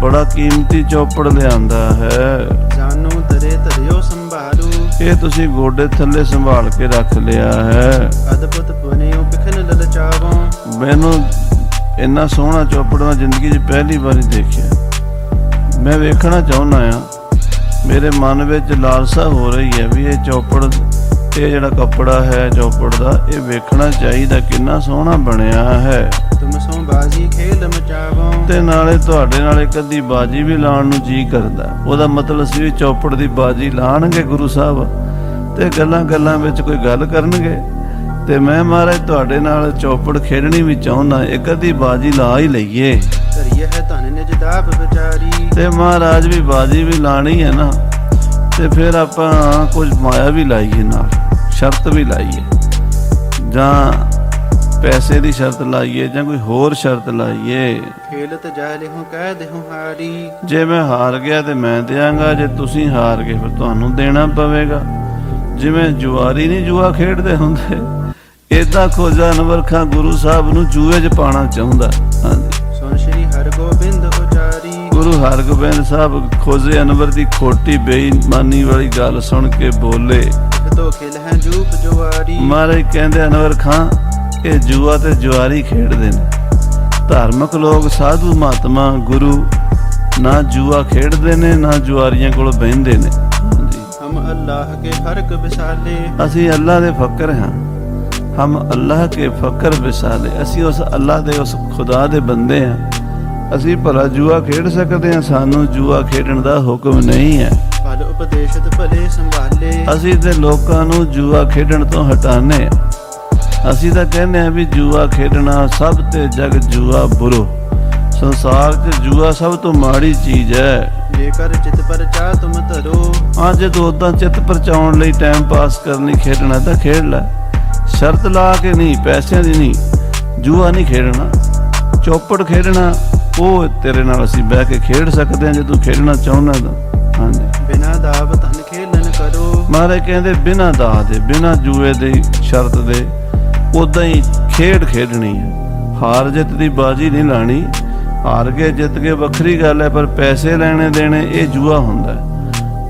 ਬੜਾ ਕੀਮਤੀ ਚੌਪੜ ਲਿਆਂਦਾ ਹੈ। ਜਾਨੂ ਤਰੇ ਧਰਿਓ ਸੰਭਾਲੂ। ਇਹ ਤੁਸੀਂ ਗੋਡੇ ਥੱਲੇ ਸੰਭਾਲ ਕੇ ਰੱਖ ਲਿਆ ਹੈ। ਅਦਭੁਤ ਬਨਿਓ ਪਿਖਨ ਲਲਚਾਵੋਂ। ਮੈਨੂੰ ਇੰਨਾ ਸੋਹਣਾ ਚੌਪੜ ਮੈਂ ਜ਼ਿੰਦਗੀ 'ਚ ਪਹਿਲੀ ਵਾਰੀ ਦੇਖਿਆ। ਮੈਂ ਵੇਖਣਾ ਚਾਹੁੰਦਾ ਆ, ਮੇਰੇ ਮਨ ਵਿੱਚ ਲਾਲਸਾ ਹੋ ਰਹੀ ਹੈ ਵੀ ਇਹ ਚੌਪੜ, ਇਹ ਜਿਹੜਾ ਕੱਪੜਾ ਹੈ ਚੌਪੜ ਦਾ, ਇਹ ਵੇਖਣਾ ਚਾਹੀਦਾ ਕਿੰਨਾ ਸੋਹਣਾ ਬਣਿਆ ਹੈ। ਤੁਮ ਸੋ ਬਾਜੀ ਖੇਲ ਮਚਾਵੋਂ। ਤੇ ਨਾਲੇ ਤੁਹਾਡੇ ਨਾਲ ਇੱਕ ਅੱਧੀ ਬਾਜੀ ਵੀ ਲਾਉਣ ਨੂੰ ਜੀ ਕਰਦਾ। ਉਹਦਾ ਮਤਲਬ ਸੀ ਵੀ ਚੌਪੜ ਦੀ ਬਾਜੀ ਲਾਣਗੇ ਗੁਰੂ ਸਾਹਿਬ, ਤੇ ਗੱਲਾਂ ਗੱਲਾਂ ਵਿੱਚ ਕੋਈ ਗੱਲ ਕਰਨਗੇ, ਤੇ ਮੈਂ ਮਹਾਰਾਜ ਤੁਹਾਡੇ ਨਾਲ ਚੌਪੜ ਖੇਡਣੀ ਵੀ ਚਾਹੁੰਦਾ, ਇੱਕ ਅੱਧੀ ਬਾਜੀ ਲਾ ਹੀ ਲਈਏ। ਧਰਿਏ ਹੈ ਧਨ ਨਿਜ ਦਾਬ ਵਿਚਾਰੀ। ਤੇ ਮਹਾਰਾਜ ਵੀ ਬਾਜੀ ਵੀ ਲਾਣੀ ਹੈ ਨਾ, ਤੇ ਫਿਰ ਆਪਾਂ ਕੁਝ ਮਾਇਆ ਵੀ ਲਾਈਏ, ਨਾਲ ਸ਼ਰਤ ਵੀ ਲਾਈਏ, ਜਾਂ ਪੈਸੇ ਦੀ ਸ਼ਰਤ ਲਾਈਏ, ਜਾਂ ਕੋਈ ਹੋਰ ਸ਼ਰਤ ਲਾਈਏ। ਖੇਲਤ ਜਾਲਿਹੁ ਕਹਿ ਦੇਹੁ ਹਾਰੀ। ਜੇ ਮੈਂ ਹਾਰ ਗਿਆ ਤੇ ਮੈਂ ਦਿਆਂਗਾ, ਜੇ ਤੁਸੀਂ ਹਾਰ ਗਏ ਫਿਰ ਤੁਹਾਨੂੰ ਦੇਣਾ ਪਵੇਗਾ। ਜਿਵੇਂ ਜੁਆਰੀ ਨਹੀਂ ਜੂਆ ਖੇਡਦੇ ਹੁੰਦੇ, ਏਦਾਂ ਖੋਜਾ ਅਨਵਰ ਖਾਂ ਗੁਰੂ ਸਾਹਿਬ ਨੂੰ ਜੂਏ 'ਚ ਪਾਉਣਾ ਚਾਹੁੰਦਾ। ਹਾਂਜੀ, ਸੁਣ ਸ਼੍ਰੀ ਹਰਗੋਬਿੰਦ ਉਚਾਰੀ। ਗੁਰੂ ਹਰਗੋਬਿੰਦ ਸਾਹਿਬ ਖੋਜੇ ਅਨਵਰ ਦੀ ਖੋਟੀ ਬੇਈਮਾਨੀ ਵਾਲੀ ਗੱਲ ਸੁਣ ਕੇ ਬੋਲੇ, ਤੋ ਖੇਲ ਹੈ ਜੂਪ ਜੁਆਰੀ। ਮਹਾਰਾਜ ਕਹਿੰਦੇ ਅਨਵਰ ਖਾਂ ਇਹ ਜੂਆ ਤੇ ਜੁਆਰੀ ਖੇਡਦੇ ਨੇ। ਧਾਰਮਿਕ ਲੋਕ ਸਾਧੂ ਮਹਾਤਮਾ ਗੁਰੂ ਨਾ ਜੂਆ ਖੇਡਦੇ ਨੇ, ਨਾ ਜੁਆਰੀਆਂ ਕੋਲ ਬਹਿੰਦੇ ਨੇ। ਹਾਂਜੀ, ਹਮ ਅੱਲਾਹ ਕੇ ਫਰਕ ਵਿਸਾਲੇ। ਅਸੀਂ ਅੱਲਾਹ ਦੇ ਫਕਰ ਹਾਂ। ਹਮ ਅੱਲਾਹ ਕੇ ਫਕਰ ਵਿਸਾਲੇ, ਅਸੀਂ ਉਸ ਅੱਲਾਹ ਦੇ, ਉਸ ਖੁਦਾ ਦੇ ਬੰਦੇ ਹਾਂ। ਅਸੀਂ ਭਲਾ ਜੂਆ ਖੇਡ ਸਕਦੇ ਹਾਂ, ਸਾਨੂੰ ਜੂਆ ਖੇਡਣ ਦਾ ਹੁਕਮ ਨਹੀਂ ਹੈ। ਭਲ ਉਪਦੇਸ਼ਤ ਭਲੇ ਸੰਭਾਲੇ। ਅਸੀਂ ਤੇ ਲੋਕਾਂ ਨੂੰ ਜੂਆ ਖੇਡਣ ਤੋਂ ਹਟਾਉਂਦੇ ਹਾਂ। ਅਸੀਂ ਤਾਂ ਕਹਿੰਦੇ ਹਾਂ ਵੀ ਜੂਆ ਖੇਡਣਾ ਸਭ ਤੇ ਜਗ ਜੂਆ ਬੁਰੋ, ਸੰਸਾਰ 'ਚ ਜੂਆ ਸਭ ਤੋਂ ਮਾੜੀ ਚੀਜ਼ ਹੈ। ਜੇਕਰ ਚਿਤ ਪਰਚਾ ਤੁਮ ਧਰੋ। ਜੇ ਤੂੰ ਉਦਾਂ ਚਿੱਤ ਪਰਚਾਉਣ ਲਈ ਟਾਈਮ ਪਾਸ ਕਰਨੀ ਖੇਡਣਾ ਤਾਂ ਖੇਡ ਲੈ, ਸ਼ਰਤ ਲਾ ਕੇ ਨਹੀਂ, ਪੈਸਿਆਂ ਦੀ ਨਹੀਂ। ਜੂਆ ਨਹੀਂ ਖੇਡਣਾ, ਚੌਪੜ ਖੇਡਣਾ, ਉਹ ਤੇਰੇ ਨਾਲ ਅਸੀਂ ਬਹਿ ਕੇ ਖੇਡ ਸਕਦੇ ਹਾਂ ਜੇ ਤੂੰ ਖੇਡਣਾ ਚਾਹੁੰਦਾ ਤਾਂ। ਹਾਂਜੀ, ਬਿਨਾ ਦਾਵ ਧਨ ਖੇਲਨ ਕਰੋ। ਮਹਾਰਾਜ ਕਹਿੰਦੇ ਬਿਨਾਂ ਦਾਅ ਦੇ, ਬਿਨਾਂ ਜੂਏ ਦੀ ਸ਼ਰਤ ਦੇ ਉਦਾਂ ਹੀ ਖੇਡ ਖੇਡਣੀ ਹੈ। ਹਾਰ ਜਿੱਤ ਦੀ ਬਾਜੀ ਨਹੀਂ ਲਾਣੀ। ਹਾਰ ਕੇ ਜਿੱਤ ਕੇ ਵੱਖਰੀ ਗੱਲ ਹੈ, ਪਰ ਪੈਸੇ ਲੈਣੇ ਦੇਣੇ ਇਹ ਜੂਆ ਹੁੰਦਾ।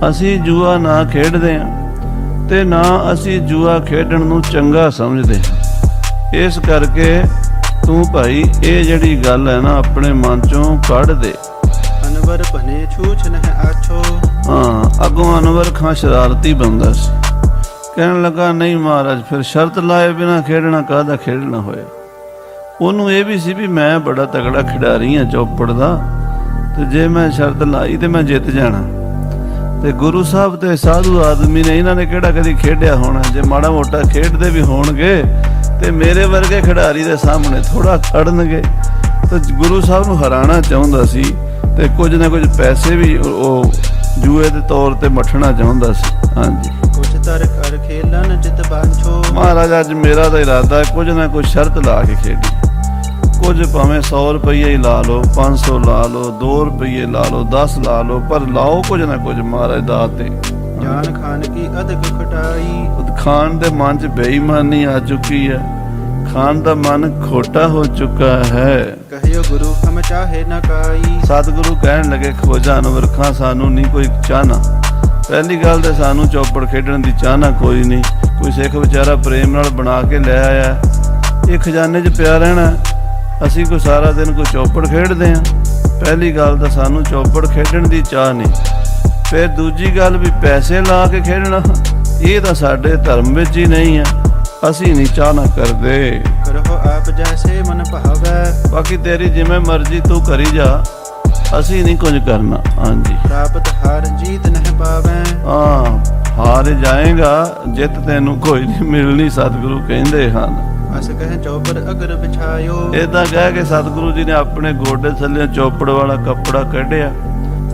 ਅਸੀਂ ਜੂਆ ਨਾ ਖੇਡਦੇ ਹਾਂ ਤੇ ਨਾ ਅਸੀਂ ਜੂਆ ਖੇਡਣ ਨੂੰ ਚੰਗਾ ਸਮਝਦੇ ਹਾਂ। ਇਸ ਕਰਕੇ ਤੂੰ ਭਾਈ ਇਹ ਜਿਹੜੀ ਗੱਲ ਹੈ ਨਾ ਆਪਣੇ ਮਨ ਚੋਂ ਕੱਢ ਦੇ। ਅਨਵਰ ਭਨੇ ਛੂਛ ਨਹਿ ਆਛੋ। ਅੱਗੋਂ ਅਨਵਰ ਖਾਂ ਸ਼ਰਾਰਤੀ ਬੰਦਾ ਸੀ, ਕਹਿਣ ਲੱਗਾ ਨਹੀਂ ਮਹਾਰਾਜ ਫਿਰ ਸ਼ਰਤ ਲਾਏ ਬਿਨਾਂ ਖੇਡਣਾ ਕਾਹਦਾ ਖੇਡਣਾ ਹੋਇਆ। ਉਹਨੂੰ ਇਹ ਵੀ ਸੀ ਵੀ ਮੈਂ ਬੜਾ ਤਗੜਾ ਖਿਡਾਰੀ ਹਾਂ ਚੌਪੜ ਦਾ, ਤੇ ਜੇ ਮੈਂ ਸ਼ਰਤ ਲਾਈ ਤੇ ਮੈਂ ਜਿੱਤ ਜਾਣਾ। ਤੇ ਗੁਰੂ ਸਾਹਿਬ ਤੇ ਸਾਧੂ ਆਦਮੀ ਨੇ, ਇਹਨਾਂ ਨੇ ਕਿਹੜਾ ਕਦੀ ਖੇਡਿਆ ਹੋਣਾ। ਜੇ ਮਾੜਾ ਮੋਟਾ ਖੇਡਦੇ ਵੀ ਹੋਣਗੇ ਤੇ ਮੇਰੇ ਵਰਗੇ ਖਿਡਾਰੀ ਦੇ ਸਾਹਮਣੇ ਥੋੜਾ ਖੜਨਗੇ। ਤੇ ਗੁਰੂ ਸਾਹਿਬ ਨੂੰ ਹਰਾਉਣਾ ਚਾਹੁੰਦਾ ਸੀ, ਤੇ ਕੁਝ ਨਾ ਕੁਝ ਪੈਸੇ ਵੀ ਉਹ ਜੂਏ ਦੇ ਤੌਰ ਤੇ ਮੱਠਣਾ ਚਾਹੁੰਦਾ ਸੀ। ਹਾਂਜੀ, ਕੁਛ ਤਰ ਕਰ ਖੇਲਨ ਜਿਤ ਬਾਂਛੋ। ਮਹਾਰਾਜ ਅੱਜ ਮੇਰਾ ਤਾਂ ਇਰਾਦਾ ਹੈ ਕੁਝ ਨਾ ਕੁਝ ਸ਼ਰਤ ਲਾ ਕੇ ਖੇਡੀ। ਕੁਝ ਭਾਵੇਂ 100 ਰੁਪਈਏ ਹੀ ਲਾ ਲਓ, 500 ਲਾ ਲਓ, 2 ਰੁਪਈਏ ਲਾ ਲਓ, 10 ਲਾ ਲਓ, ਪਰ ਲਾਓ ਕੁਝ ਨਾ ਕੁਝ ਮਹਾਰਾਜ ਦਾ ਤੇ। ਜਾਨ ਖਾਨ ਕੀ ਅਧਿਕ ਖਟਾਈ। ਖਾਨ ਦੇ ਮਨ 'ਚ ਬੇਈਮਾਨੀ ਆ ਚੁੱਕੀ ਹੈ, ਖਾਨ ਦਾ ਮਨ ਖੋਟਾ ਹੋ ਚੁੱਕਾ ਹੈ। ਕਹਿਓ ਗੁਰੂ ਹਮ ਚਾਹੇ ਨਾ ਕਾਈ। ਸਤਿਗੁਰੂ ਕਹਿਣ ਲੱਗੇ ਖੋਜਾ ਅਨਵਰ ਖਾਂ ਸਾਨੂੰ ਨਹੀਂ ਕੋਈ ਚਾਹਨਾ। ਪਹਿਲੀ ਗੱਲ ਤੇ ਸਾਨੂੰ ਚੌਪੜ ਖੇਡਣ ਦੀ ਚਾਹਨਾ ਕੋਈ ਨਹੀਂ। ਕੋਈ ਸਿੱਖ ਵਿਚਾਰਾ ਪ੍ਰੇਮ ਨਾਲ ਬਣਾ ਕੇ ਲੈ ਆਇਆ, ਇਹ ਖਜ਼ਾਨੇ 'ਚ ਪਿਆ ਰਹਿਣਾ। ਅਸੀਂ ਕੋਈ ਸਾਰਾ ਦਿਨ ਕੋਈ ਚੌਪੜ ਖੇਡਦੇ ਹਾਂ। ਪਹਿਲੀ ਗੱਲ ਤਾਂ ਸਾਨੂੰ ਚੌਪੜ ਖੇਡਣ ਦੀ ਚਾਹ ਨਹੀਂ। ਫਿਰ ਦੂਜੀ ਗੱਲ ਵੀ ਪੈਸੇ ਲਾ ਕੇ ਖੇਡਣਾ, ਇਹ ਤਾਂ ਸਾਡੇ ਧਰਮ ਵਿੱਚ ਹੀ ਨਹੀਂ ਹੈ। ਅਸੀਂ ਨਹੀਂ ਚਾਹਨਾ ਕਰਦੇ। ਕਰੋ ਆਪ ਜੈਸੇ ਮਨ ਭਾਵੈ। ਬਾਕੀ ਤੇਰੀ ਜਿਵੇਂ ਮਰਜ਼ੀ ਤੂੰ ਕਰੀ ਜਾ, ਅਸੀਂ ਨਹੀਂ ਕੁਝ ਕਰਨਾ। ਹਾਂਜੀ, ਪ੍ਰਾਪਤ ਹਾਰ ਜੀਤ ਨਹਿ ਪਾਵੈ। ਹਾਰ ਜਾਏਗਾ, ਜਿੱਤ ਤੈਨੂੰ ਕੋਈ ਨਹੀਂ ਮਿਲਣੀ, ਸਤਿਗੁਰੂ ਕਹਿੰਦੇ ਹਨ। ਅਸ ਕਹਿ ਚੌਪੜ ਅਗਰ ਵਿਛਾਇਓ। ਏਦਾਂ ਕਹਿ ਕੇ ਸਤਿਗੁਰੂ ਜੀ ਨੇ ਆਪਣੇ ਗੋਡੇ ਥੱਲੇ ਚੌਪੜ ਵਾਲਾ ਕੱਪੜਾ ਕੱਢਿਆ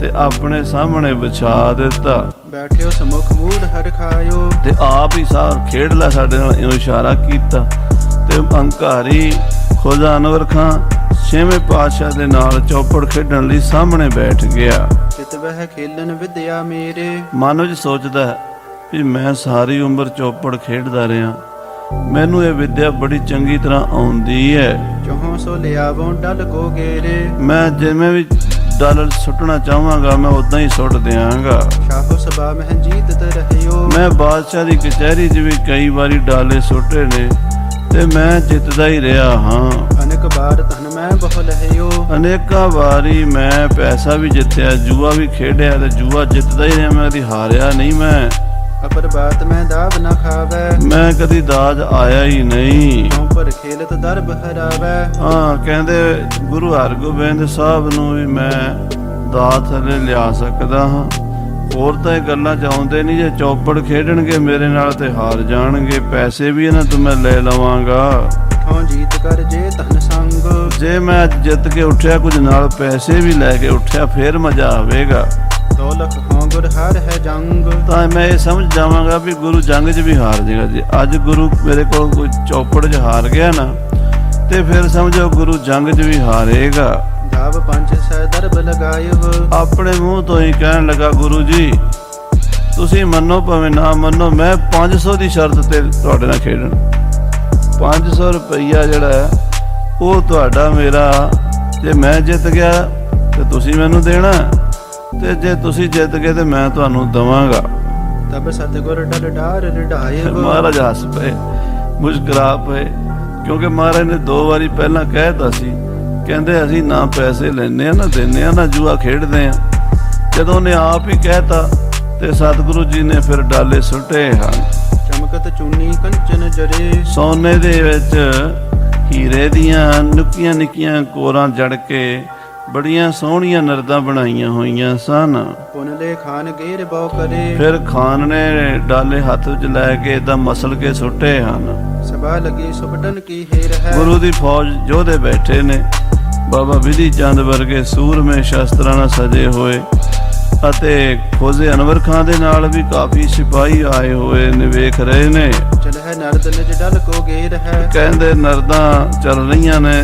ਤੇ ਆਪਣੇ ਸਾਹਮਣੇ ਵਿਛਾ ਦਿੱਤਾ। ਬੈਠਿਓ ਸਮੁਖ ਮੂੜ ਹਰ ਖਾਇਓ। ਤੇ ਆਪ ਹੀ ਸਾਰ ਖੇਡ ਲੈ ਸਾਡੇ ਨਾਲ ਇਉਂ ਇਸ਼ਾਰਾ ਕੀਤਾ ਤੇ ਹੰਕਾਰੀ ਖੋਜਾ ਅਨਵਰ ਖਾਂ 6ਵੇਂ ਪਾਤਸ਼ਾਹ ਦੇ ਨਾਲ ਚੌਪੜ ਖੇਡਣ ਲਈ ਸਾਹਮਣੇ ਬੈਠ ਗਿਆ। ਚਿਤ ਵਹਿ ਖੇਲਨ ਵਿਦਿਆ ਮੇਰੇ, ਮਨ ਵਿੱਚ ਸੋਚਦਾ ਹੈ ਵੀ ਮੈਂ ਸਾਰੀ ਉਮਰ ਚੌਪੜ ਖੇਡਦਾ ਰਿਹਾ, ਮੈਨੂੰ ਇਹ ਵਿਦਿਆ ਬੜੀ ਚੰਗੀ ਤਰ੍ਹਾਂ ਆਉਂਦੀ ਹੈ। ਚੋਹਾਂ ਸੋ ਲਿਆਵੋਂ ਡਲ ਕੋ ਗੇਰੇ, ਮੈਂ ਜਿਵੇਂ ਵੀ ਡਲ ਸੁੱਟਣਾ ਚਾਹਾਂਗਾ ਮੈਂ ਉਦਾਂ ਹੀ ਸੁੱਟ ਦਿਆਂਗਾ। ਸ਼ਾਹੋ ਸਭਾ ਮਹਿ ਜੀਤਤ ਰਹਿਓ, ਮੈਂ ਬਾਦਸ਼ਾਹ ਦੀ ਕਚਹਿਰੀ 'ਚ ਵੀ ਕਈ ਵਾਰੀ ਡਾਲੇ ਸੁੱਟੇ ਨੇ ਤੇ ਮੈਂ ਜਿੱਤਦਾ ਹੀ ਰਿਹਾ ਹਾਂ। ਅਨੇਕ ਬਾਰ ਧਨ ਮੈਂ ਬਹੁ ਲਹਿਓ, ਅਨੇਕਾਂ ਵਾਰੀ ਮੈਂ ਪੈਸਾ ਵੀ ਜਿੱਤਿਆ, ਜੂਆ ਵੀ ਖੇਡਿਆ ਤੇ ਜੂਆ ਜਿੱਤਦਾ ਹੀ ਰਿਹਾ, ਮੈਂ ਕਦੀ ਹਾਰਿਆ ਨਹੀਂ। ਮੈਂ ਅਪਰ ਬਾਤ ਮੈਂ ਦਾਵ ਨਾ ਖਾਵੈ, ਮੈਂ ਕਦੀ ਦਾਜ ਆਇਆ ਹੀ ਨਹੀਂ। ਕਿਉ ਪਰ ਖੇਲਤ ਦਰਬ ਹਰਾਵੈ, ਹਾਂ, ਕਹਿੰਦੇ ਗੁਰੂ ਹਰਗੋਬਿੰਦ ਸਾਹਿਬ ਨੂੰ ਵੀ ਮੈਂ ਦਾਤ ਥੱਲੇ ਲਿਆ ਸਕਦਾ ਹਾਂ। ਹੋਰ ਤਾਂ ਇਹ ਗੱਲਾਂ 'ਚ ਆਉਂਦੇ ਨਹੀਂ, ਜੇ ਚੌਪੜ ਖੇਡਣਗੇ ਮੇਰੇ ਨਾਲ ਤੇ ਹਾਰ ਜਾਣਗੇ, ਪੈਸੇ ਵੀ ਇਹਨਾਂ ਤੋਂ ਮੈਂ ਲੈ ਲਵਾਂਗਾ। ਥੋਂ ਜੀਤ ਕਰ ਜੇ ਧਨ ਸੰਗ, ਜੇ ਮੈਂ ਅੱਜ ਜਿੱਤ ਕੇ ਉੱਠਿਆ ਕੁਝ ਨਾਲ ਪੈਸੇ ਵੀ ਲੈ ਕੇ ਉੱਠਿਆ ਫੇਰ ਮਜ਼ਾ ਆਵੇਗਾ। ਦੌਲਤ ਹੋਂ ਗੁਰ ਹਾਰ ਹੈ ਜੰਗ, ਤਾਂ ਮੈਂ ਇਹ ਸਮਝ ਜਾਵਾਂਗਾ ਵੀ ਗੁਰੂ ਜੰਗ 'ਚ ਵੀ ਹਾਰ ਜਾਏਗਾ। ਜੇ ਅੱਜ ਗੁਰੂ ਮੇਰੇ ਕੋਲ ਕੋਈ ਚੌਪੜ 'ਚ ਹਾਰ ਗਿਆ ਨਾ ਤੇ ਫਿਰ ਸਮਝੋ ਗੁਰੂ ਜੰਗ 'ਚ ਵੀ ਹਾਰੇਗਾ। ਦਾਵ ਪੰਜ ਸੈ ਦਰਬ ਲਗਾਇਓ, ਆਪਣੇ ਮੂੰਹ ਤੋਂ ਹੀ ਕਹਿਣ ਲੱਗਾ, ਗੁਰੂ ਜੀ ਤੁਸੀਂ ਮੰਨੋ ਭਾਵੇਂ ਨਾ ਮੰਨੋ, ਮੈਂ 500 ਦੀ ਸ਼ਰਤ ਤੇ ਤੁਹਾਡੇ ਨਾਲ ਖੇਡਣ। 500 ਰੁਪਈਆ ਜਿਹੜਾ ਹੈ ਉਹ ਤੁਹਾਡਾ ਮੇਰਾ, ਜੇ ਮੈਂ ਜਿੱਤ ਗਿਆ ਤੇ ਤੁਸੀਂ ਮੈਨੂੰ ਦੇਣਾ, ਤੇ ਜੇ ਤੁਸੀਂ ਜਿੱਤ ਗਏ ਤੇ ਮੈਂ ਤੁਹਾਨੂੰ ਦਵਾਂਗਾ। ਤਬ ਸਤਿਗੁਰ ਡਲ ਡਾਰ ਰਿਢਾਇਓ, ਮਹਾਰਾਜ ਹੱਸ ਪਏ, ਮੁਸਕਰਾ ਪਏ, ਕਿਉਂਕਿ ਮਹਾਰਾਜ ਨੇ 2 ਵਾਰੀ ਪਹਿਲਾਂ ਕਹਿਤਾ ਸੀ, ਕਹਿੰਦੇ ਅਸੀਂ ਨਾ ਪੈਸੇ ਲੈਂਦੇ ਆ ਨਾ ਦਿੰਦੇ ਆ ਨਾ ਜੂਆ ਖੇਡਦੇ ਆ। ਜਦੋਂ ਉਹਨੇ ਆਪ ਹੀ ਕਹਿਤਾ ਤੇ ਸਤਿਗੁਰੂ ਜੀ ਨੇ ਫਿਰ ਡਾਲੇ ਸੁੱਟੇ ਹਨ। ਚਮਕਤ ਚੂਨੀ ਕੰਚਨ ਜਰੇ, ਸੋਨੇ ਦੇ ਵਿੱਚ ਹੀਰੇ ਦੀਆਂ ਨਿੱਕੀਆਂ ਨਿੱਕੀਆਂ ਕੋਰਾਂ ਜੜ ਕੇ ਬੜੀਆਂ ਸੋਹਣੀਆਂ ਨਰਦਾਂ ਬਣਾਈਆਂ ਹੋਈਆਂ ਸਨ। ਪੁਨਲੇ ਖਾਨ ਗੇਰ ਬਹੁ ਕਰੇ, ਫਿਰ ਖਾਨ ਨੇ ਡਾਲੇ ਹੱਥ ਵਿੱਚ ਲੈ ਕੇ ਏਦਾਂ ਮਸਲ ਕੇ ਸੁੱਟੇ ਹਨ। ਸਭਾ ਲਗੀ ਸੁਪਟਨ ਕੀ ਹੇਰ ਹੈ, ਗੁਰੂ ਦੀ ਫੌਜ ਯੋਧੇ ਬੈਠੇ ਨੇ, ਬਾਬਾ ਵਿਧੀ ਚੰਦ ਵਰਗੇ ਸੂਰਮੇ ਸ਼ਸਤਰਾਂ ਨਾਲ ਸਜੇ ਹੋਏ, ਅਤੇ ਖੋਜੇ ਅਨਵਰ ਖਾਂ ਦੇ ਨਾਲ ਵੀ ਕਾਫੀ ਸਿਪਾਹੀ ਆਏ ਹੋਏ ਨੇ, ਵੇਖ ਰਹੇ ਨੇ। ਚਲਹਿ ਨਰਦ ਨਿਜ ਡਲ ਕੋ ਗੇਰ ਹੈ, ਕਹਿੰਦੇ ਨਰਦਾਂ ਚੱਲ ਰਹੀਆਂ ਨੇ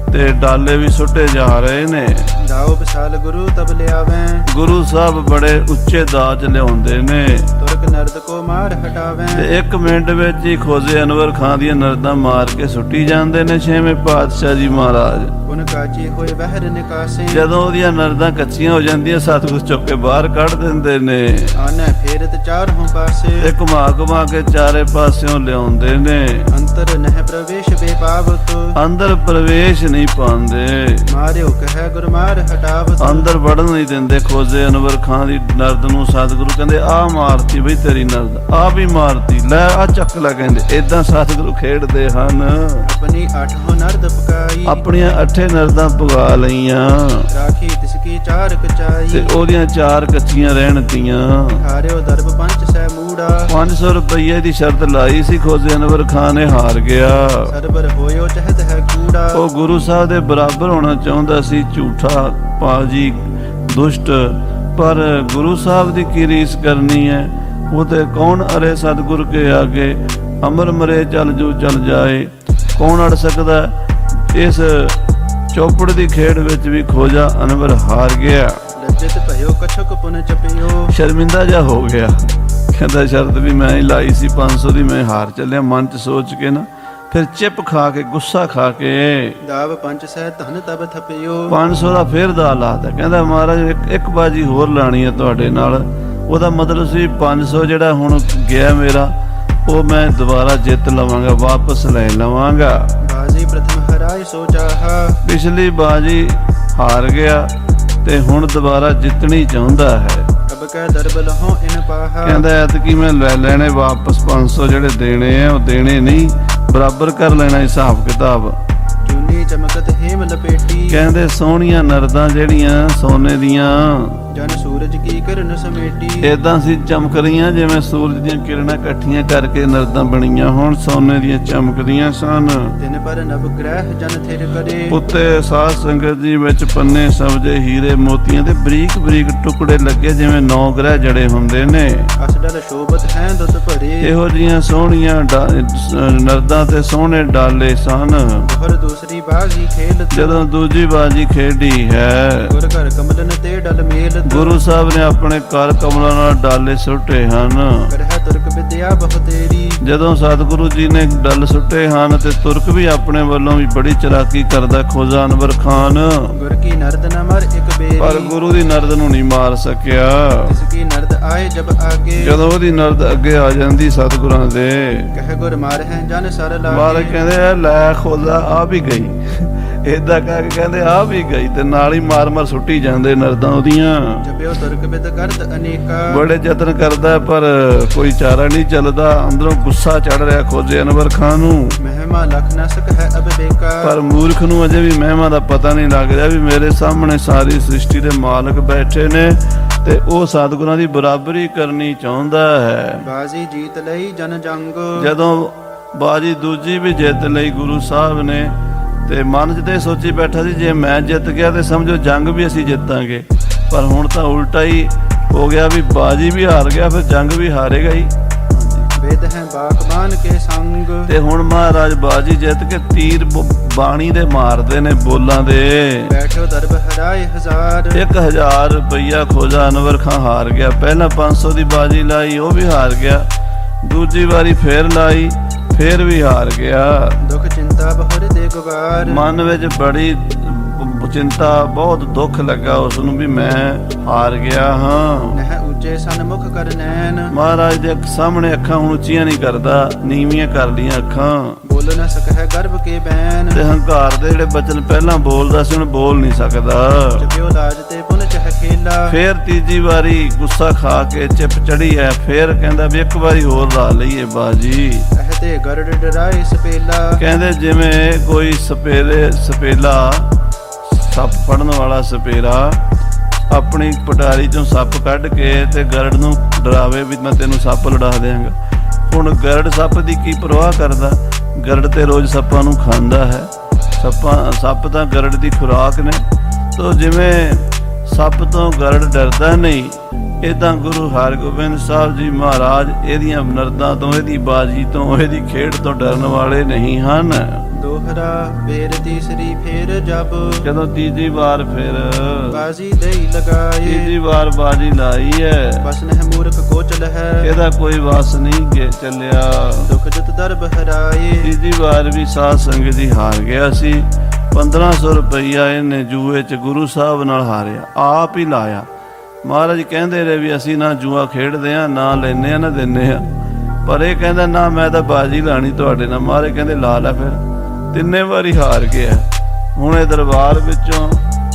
ਤੇ ਡਾਲੇ ਵੀ ਸੁੱਟੇ ਜਾ ਰਹੇ ਨੇ। ਦਾਉ ਵਿਸਾਲ ਗੁਰੂ ਤਬ ਲਿਆਵੈ, ਗੁਰੂ ਸਾਹਿਬ ਬੜੇ ਉੱਚੇ ਦਾਜ ਲਿਆਉਂਦੇ ਨੇ ਤੁਰਕ ਨਰਦ ਕੋ ਮਾਰ ਹਟਾਵੈ, ਤੇ 1 ਮਿੰਟ ਵਿੱਚ ਹੀ ਖੋਜੇ ਅਨਵਰ ਖਾਂ ਦੀਆਂ ਨਰਦਾਂ ਮਾਰ ਕੇ ਸੁੱਟੀ ਜਾਂਦੇ ਨੇ 6ਵੇਂ ਪਾਤਸ਼ਾਹ ਜੀ ਮਹਾਰਾਜ। ਪੁਨ ਕਾਚੀ ਹੋਏ ਬਹਿਰ ਨਿਕਾਸੇ, ਜਦੋਂ ਉਹਦੀਆਂ ਨਰਦਾਂ ਕੱਚੀਆਂ ਹੋ ਜਾਂਦੀਆਂ ਸਤਿਗੁਰ ਚੁੱਕ ਕੇ ਬਾਹਰ ਕੱਢ ਦਿੰਦੇ ਨੇ, ਆਨੈ ਫੇਰਤ ਚਾਰੋਂ ਪਾਸੇ, ਤੇ ਘੁਮਾ ਘੁਮਾ ਕੇ ਚਾਰੇ ਪਾਸਿਓਂ ਲਿਆਉਂਦੇ ਨੇ। ਅੰਤਰ ਨਹਿ ਪ੍ਰਵੇਸ਼ ਬੇਪਾਵਤ, ਅੰਦਰ ਪ੍ਰਵੇਸ਼ ਨਹੀਂ ਪਾਉਂਦੇ, ਮਾਰਿਓ ਕਹਿ ਗੁਰ ਮਾਰ ਹਟਾਵਤ, ਅੰਦਰ ਵੜਨ ਨਹੀਂ ਦਿੰਦੇ। ਖੋਜੇ ਅਨਵਰ ਖਾਂ ਦੀ ਨਰਦ ਨੂੰ ਸਤਿਗੁਰੂ ਕਹਿੰਦੇ ਆ ਮਾਰਤੀ ਬਈ ਤੇਰੀ ਨਰਦ, ਆ ਵੀ ਮਾਰਤੀ, ਲੈ ਆ ਚੱਕ ਲੈ, ਕਹਿੰਦੇ ਏਦਾਂ ਸਤਿਗੁਰੂ ਖੇਡਦੇ ਹਨ। ਆਪਣੀ 8 ਨਰਦ ਪਕਾਈ, ਆਪਣੀਆਂ 8 ਨਰਦਾਂ ਪੁਗਾ ਲਈਆਂ ਰਾਖੀ ਤਿਸਕੀ 4 ਕਚਾਈ, ਤੇ ਉਹਦੀਆਂ 4 ਕੱਚੀਆਂ ਰਹਿਣ ਤੀਆਂ। ਹਾਰਿਓ ਦਰਬ ਪੰਚ ਸੈ ਮੂੜਾ, 500 ਰੁਪਏ ਦੀ ਸ਼ਰਤ ਲਾਈ ਸੀ, ਖੋਜੇ ਅਨਵਰ ਖਾਂ ਨੇ ਹਾਰ ਗਿਆ। ਸਰਬਰ ਹੋਇਓ ਚਹਤ ਹੈ ਕੂੜਾ, ਉਹ ਗੁਰੂ ਸਾਹਿਬ ਦੇ ਬਰਾਬਰ ਹੋਣਾ ਚਾਹੁੰਦਾ ਸੀ, ਝੂਠਾ ਪਾਜੀ ਦੁਸ਼ਟ, ਪਰ ਗੁਰੂ ਸਾਹਿਬ ਦੀ ਕੀ ਰੀਸ ਕਰਨੀ ਹੈ। ਉਹ ਤੇ ਕੌਣ ਅਰੇ ਸਤਿਗੁਰ ਕੇ ਆਗੇ, ਅਮਰ ਮਰੇ ਚਲ ਜੋ ਚਲ ਜਾਏ, ਕੌਣ ਅੜ ਸਕਦਾ। ਇਸ ਚੌਪੜ ਦੀ ਖੇਡ ਵਿੱਚ ਵੀ ਖੋਜਾ ਅਨਵਰ ਹਾਰ ਗਿਆ, ਲੱਜਤ ਭਇਓ ਕਛਕ ਪੁਨ ਚਪਿਓ, ਸ਼ਰਮਿੰਦਾ ਜਾ ਹੋ ਗਿਆ। ਕਹਿੰਦਾ ਸ਼ਰਤ ਵੀ ਮੈਂ ਹੀ ਲਾਈ ਸੀ 500 ਦੀ, ਮੈਂ ਹਾਰ ਚੱਲਿਆ। ਮਨ ਚ ਸੋਚ ਕੇ ਨਾ ਫਿਰ ਚਿਪ ਖਾ ਕੇ, ਗੁੱਸਾ ਖਾ ਕੇ ਦਾਵ ਪੰਚ ਸੈ ਧਨ ਤਬ ਥਪਿਓ, 500 ਦਾ ਫੇਰ ਦਾ ਲਾਤਾ। ਕਹਿੰਦਾ ਮਹਾਰਾਜ ਇੱਕ ਬਾਜੀ ਹੋਰ ਲਾਣੀ ਹੈ ਤੁਹਾਡੇ ਨਾਲ। ਉਹਦਾ ਮਤਲਬ ਸੀ 500 ਜਿਹੜਾ ਹੁਣ ਗਿਆ ਮੇਰਾ, ਉਹ ਮੈਂ ਦੁਬਾਰਾ ਜਿੱਤ ਲਵਾਂਗਾ, ਵਾਪਸ ਲੈ ਲਵਾਂਗਾ। ਬਾਜੀ ਪ੍ਰਥਮ ਹਰਾਇ ਸੋ ਚਾਹਾ, ਪਿਛਲੀ ਬਾਜੀ ਹਾਰ ਗਿਆ ਤੇ ਹੁਣ ਦੁਬਾਰਾ ਜਿੱਤਣੀ ਚਾਹੁੰਦਾ ਹੈ। ਅਬ ਕਹਿ ਦਰਬ ਲਹੋਂ ਇਨ ਪਾਹਾ, ਕਹਿੰਦਾ ਐਤਕੀ ਮੈਂ ਲੈ ਲੈਣੇ ਵਾਪਸ 500 ਜਿਹੜੇ ਦੇਣੇ ਆ, ਉਹ ਦੇਣੇ ਨਹੀਂ, ਬਰਾਬਰ ਕਰ ਲੈਣਾ ਹਿਸਾਬ ਕਿਤਾਬ। ਚੂਨੀ ਚਮਕਤ ਹੇਮ ਲਪੇਟੀ, ਕਹਿੰਦੇ ਸੋਹਣੀਆਂ ਨਰਦਾਂ ਜਿਹੜੀਆਂ ਸੋਨੇ ਦੀਆਂ ਜਨ ਸੂਰਜ ਕੀ ਕਿਰਨ ਸਮੇਟੀ। ਏਦਾਂ ਸੀ ਚਮਕ ਰਹੀਆਂ ਜਿਵੇਂ ਸੂਰਜ ਦੀਆਂ ਕਿਰਨਾਂ ਇਕੱਠੀਆਂ ਕਰਕੇ ਨਰਦਾਂ ਬਣੀਆਂ ਹੁਣ ਸੋਨੇ ਦੀਆਂ ਚਮਕਦੀਆਂ ਸਨ। ਤਿਨ ਪਰ ਨਵ ਗ੍ਰਹਿ ਜਨ ਥਿਰ ਕਰੇ। ਉੱਤੇ ਸਾਧ ਸੰਗਤ ਜੀ ਵਿੱਚ ਪੰਨੇ ਸਬਜੇ ਹੀਰੇ ਮੋਤੀਆਂ ਦੇ ਬਰੀਕ ਬਰੀਕ ਟੁਕੜੇ ਲੱਗੇ ਜਿਵੇਂ 9 ਗ੍ਰਹਿ ਜੜੇ ਹੁੰਦੇ ਨੇ। ਅਸਡਲ ਸ਼ੋਭਤ ਹੈ ਦੁੱਧ ਭਰੇ। ਇਹੋ ਜੀਆਂ ਸੋਹਣੀਆਂ ਨਰਦਾਂ ਤੇ ਸੋਹਣੇ ਡਾਲੇ ਸਨ। ਬਹੁਰ ਦੂਸਰੀ ਬਾਗੀ ਖੇਲਤ। ਜਦੋਂ ਦੂਜੀ ਬਾਜੀ ਖੇਡੀ ਹੈ ਗੁਰ ਘਰ ਕਮਲਨ ਤੇ ਡਲ ਮੇਲਤ। ਗੁਰੂ ਸਾਹਿਬ ਨੇ ਆਪਣੇ ਕਰ ਕਮਲਾਂ ਨਾਲ ਡਾਲੇ ਸੁੱਟੇ ਹਨ। ਕਰਹਿ ਤੁਰਕ ਵਿਦਿਆ ਬਹੁ ਤੇਰੀ। ਜਦੋਂ ਸਤਿਗੁਰੂ ਜੀ ਨੇ ਡਲ ਸੁੱਟੇ ਹਨ ਤੇ ਤੁਰਕ ਵੀ ਆਪਣੇ ਵੱਲੋਂ ਵੀ ਬੜੀ ਚਲਾਕੀ ਕਰਦਾ ਖੋਜਾ ਅਨਵਰ ਖਾਨ। ਗੁਰ ਕੀ ਨਰਦ ਨ ਮਰ ਇੱਕ ਬੇਰੀ। ਪਰ ਗੁਰੂ ਦੀ ਨਰਦ ਨੂੰ ਨਹੀਂ ਮਾਰ ਸਕਿਆ। ਇਸ ਕੀ ਨਰਦ ਆਏ ਜਬ ਆਗੇ। ਜਦੋਂ ਉਹਦੀ ਨਰਦ ਅੱਗੇ ਆ ਜਾਂਦੀ ਸਤਿਗੁਰਾਂ ਦੇ ਕਹਿ ਗੁਰ ਮਾਰ ਹੈ ਜਨ ਸਰ ਲਾਗੇ। ਮਹਾਰਾਜ ਕਹਿੰਦੇ ਆ ਲੈ ਖੋਜਾ ਆ ਵੀ ਗਈ। ਏਦਾਂ ਕਹਿ ਕੇ ਕਹਿੰਦੇ ਆ ਵੀ ਗਈ ਤੇ ਨਾਲ ਹੀ ਮਾਰ ਮਾਰ ਸੁੱਟੀ ਜਾਂਦੇ ਨਰਦਾਂ ਉਹਦੀਆਂ। ਜਪਿਓ ਤੁਰਕ ਵਿਦ ਕਰਤ ਅਨੇਕਾ। ਬੜੇ ਯਤਨ ਕਰਦਾ ਪਰ ਕੋਈ ਚਾਰਾ ਨਹੀਂ ਚੱਲਦਾ। ਅੰਦਰੋਂ ਗੁੱਸਾ ਚੜ ਰਿਹਾ ਖੋਜੇ ਅਨਵਰ ਖਾਨ ਨੂੰ। ਮਹਿਮਾ ਲਖ ਨ ਸਕ ਹੈ ਅਬ ਬੇਕਾ। ਪਰ ਮੂਰਖ ਨੂੰ ਅਜੇ ਵੀ ਮਹਿਮਾ ਦਾ ਪਤਾ ਨਹੀਂ ਲੱਗ ਰਿਹਾ ਵੀ ਮੇਰੇ ਸਾਹਮਣੇ ਸਾਰੀ ਸ੍ਰਿਸ਼ਟੀ ਦੇ ਮਾਲਕ ਬੈਠੇ ਨੇ ਤੇ ਉਹ ਸਤਿਗੁਰਾਂ ਦੀ ਬਰਾਬਰੀ ਕਰਨੀ ਚਾਹੁੰਦਾ ਹੈ। ਬਾਜੀ ਜੀਤ ਲਈ ਜਨ ਜੰਗ। ਜਦੋਂ ਬਾਜੀ ਦੂਜੀ ਵੀ ਜਿੱਤ ਲਈ ਗੁਰੂ ਸਾਹਿਬ ਨੇ ਤੇ ਮਨ 'ਚ ਤੇ ਸੋਚੀ ਬੈਠਾ ਸੀ ਜੇ ਮੈਂ ਜਿੱਤ ਗਿਆ ਤੇ ਸਮਝੋ ਜੰਗ ਵੀ ਅਸੀਂ ਜਿੱਤਾਂਗੇ। ਪਰ ਹੁਣ ਤਾਂ ਉਲਟਾ ਹੀ ਹੋ ਗਿਆ ਵੀ ਬਾਜੀ ਵੀ ਹਾਰ ਗਿਆ ਫਿਰ ਜੰਗ ਵੀ ਹਾਰੇਗਾ ਹੀ। ਵੇਦ ਹੈ ਬਾਕਬਾਨ ਕੇ ਸੰਗ। ਤੇ ਹੁਣ ਮਹਾਰਾਜ ਬਾਜੀ ਜਿੱਤ ਕੇ ਤੀਰ ਬਾਣੀ ਦੇ ਮਾਰਦੇ ਨੇ ਬੋਲਾਂ ਦੇ। ਬੈਠਿਓ ਦਰਬ ਹਰਾਏ ਹਜ਼ਾਰ। 1000 ਰੁਪਈਆ ਖੋਜਾ ਅਨਵਰ ਖਾਂ ਹਾਰ ਗਿਆ। ਪਹਿਲਾਂ 500 ਦੀ ਬਾਜੀ ਲਾਈ ਉਹ ਵੀ ਹਾਰ ਗਿਆ। ਦੂਜੀ ਵਾਰੀ ਫੇਰ ਲਾਈ ਫੇਰ ਵੀ ਹਾਰ ਗਿਆ। ਦੁੱਖ ਚਿੰਤਾ ਬਹੁਰ ਦੇ ਗੁਬਾਰ। ਮਨ ਵਿੱਚ ਬੜੀ ਚਿੰਤਾ ਬਹੁਤ ਦੁੱਖ ਲੱਗਾ ਉਸ ਨੂੰ ਵੀ ਮੈਂ ਹਾਰ ਗਿਆ ਹਾਂ। ਨਹਿ ਉੱਚੇ ਸਨ ਮੁਖ ਕਰ ਨੈਣ। ਮਹਾਰਾਜ ਦੇ ਸਾਹਮਣੇ ਅੱਖਾਂ ਹੁਣ ਉੱਚੀਆਂ ਨਹੀਂ ਕਰਦਾ ਨੀਵੀਆਂ ਕਰ ਲੀਆਂ ਅੱਖਾਂ। ਬੋਲ ਨ ਸਕਹਿ ਗਰਭ ਕੇ ਬੈਨ। ਤੇ ਹੰਕਾਰ ਦੇ ਜਿਹੜੇ ਬਚਨ ਪਹਿਲਾਂ ਬੋਲਦਾ ਸੀ ਹੁਣ ਬੋਲ ਨਹੀਂ ਸਕਦਾ। ਜਪਿਓ ਲਾਜ ਤੇ ਪੁਨ ਚਹ ਖੇਲਾ। ਫੇਰ ਤੀਜੀ ਵਾਰੀ ਗੁੱਸਾ ਖਾ ਕੇ ਚਿਪ ਚੜੀ ਹੈ। ਫੇਰ ਕਹਿੰਦਾ ਵੀ ਇੱਕ ਵਾਰੀ ਹੋਰ ਲਾ ਲਈਏ ਬਾਜੀ। ਕਹਤੇ ਗਰੜ ਡਰਾਏ ਸਪੇਲਾ। ਕਹਿੰਦੇ ਜਿਵੇਂ ਕੋਈ ਸਪੇਲਾ ਸੱਪ ਫੜਨ ਵਾਲਾ ਸਪੇਰਾ ਆਪਣੀ ਪਟਾਰੀ ਚੋਂ ਸੱਪ ਕੱਢ ਕੇ ਤੇ ਗਰੜ ਨੂੰ ਡਰਾਵੇ ਵੀ ਮੈਂ ਤੈਨੂੰ ਸੱਪ ਲੜਾ ਦਿਆਂਗਾ। ਹੁਣ ਗਰੜ ਸੱਪ ਦੀ ਕੀ ਪਰਵਾਹ ਕਰਦਾ। ਗਰੜ ਤੇ ਰੋਜ਼ ਸੱਪਾਂ ਨੂੰ ਖਾਂਦਾ ਹੈ। ਸੱਪ ਤਾਂ ਗਰੜ ਦੀ ਖੁਰਾਕ ਨੇ। ਤੋ ਜਿਵੇਂ ਸੱਪ ਤੋਂ ਗਰੜ ਡਰਦਾ ਨਹੀਂ ਇਦਾਂ ਗੁਰੂ ਹਰਗੋਬਿੰਦ ਸਾਹਿਬ ਜੀ ਮਹਾਰਾਜ ਇਹਦੀਆਂ ਨਰਦਾਂ ਤੋਂ ਇਹਦੀ ਬਾਜੀ ਤੋਂ ਇਹਦੀ ਖੇਡ ਤੋਂ ਡਰਨ ਵਾਲੇ ਨਹੀਂ ਹਨ। ਦੋਹਰਾ ਫੇਰ ਤੀਸਰੀ ਫੇਰ ਜਬ। ਜਦੋਂ ਤੀਜੀ ਵਾਰ ਫਿਰ ਬਾਜੀ ਦੇਈ ਲਗਾਏ। ਤੀਜੀ ਵਾਰ ਬਾਜੀ ਲਾਈ ਹੈ। ਬਸ ਨਹਿ ਮੂਰਖ ਕੋਚਲ ਹੈ। ਇਹਦਾ ਕੋਈ ਵਸ ਨਹੀਂ ਚੱਲਿਆ। ਦੁੱਖ ਜਤ ਦਰਬ ਹਰਾਏ। ਤੀਜੀ ਵਾਰ ਵੀ ਸਾਧ ਸੰਗਤ ਜੀ ਹਾਰ ਗਿਆ ਸੀ। 1500 ਰੁਪਈਆ ਇਹਨੇ ਜੂਏ 'ਚ ਗੁਰੂ ਸਾਹਿਬ ਨਾਲ ਹਾਰਿਆ ਆਪ ਹੀ ਲਾਇਆ। ਮਹਾਰਾਜ ਕਹਿੰਦੇ ਰਹੇ ਵੀ ਅਸੀਂ ਨਾ ਜੂਆ ਖੇਡਦੇ ਆ ਨਾ ਲੈਨੇ ਆ ਨਾ ਦਿੰਨੇ ਆ। ਪਰ ਇਹ ਕਹਿੰਦਾ ਨਾ ਮੈਂ ਤਾਂ ਬਾਜੀ ਲਾਣੀ ਤੁਹਾਡੇ ਨਾਲ। ਮਹਾਰਾਜ ਕਹਿੰਦੇ ਲਾ ਲੈ ਫਿਰ। ਤਿੰਨੇ ਵਾਰੀ ਹਾਰ ਗਿਆ। ਹੁਣ ਇਹ ਦਰਬਾਰ ਵਿੱਚੋਂ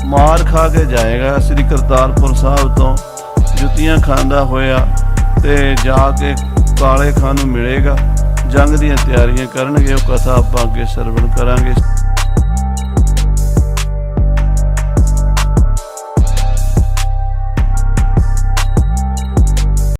ਮਾਰ ਖਾ ਕੇ ਜਾਏਗਾ ਸ੍ਰੀ ਕਰਤਾਰਪੁਰ ਸਾਹਿਬ ਤੋਂ ਜੁੱਤੀਆਂ ਖਾਂਦਾ ਹੋਇਆ ਤੇ ਜਾ ਕੇ ਕਾਲੇ ਖਾਨ ਨੂੰ ਮਿਲੇਗਾ। ਜੰਗ ਦੀਆਂ ਤਿਆਰੀਆਂ ਕਰਨਗੇ। ਉਹ ਕਥਾ ਆਪਾਂ ਅੱਗੇ ਸਰਵਣ ਕਰਾਂਗੇ।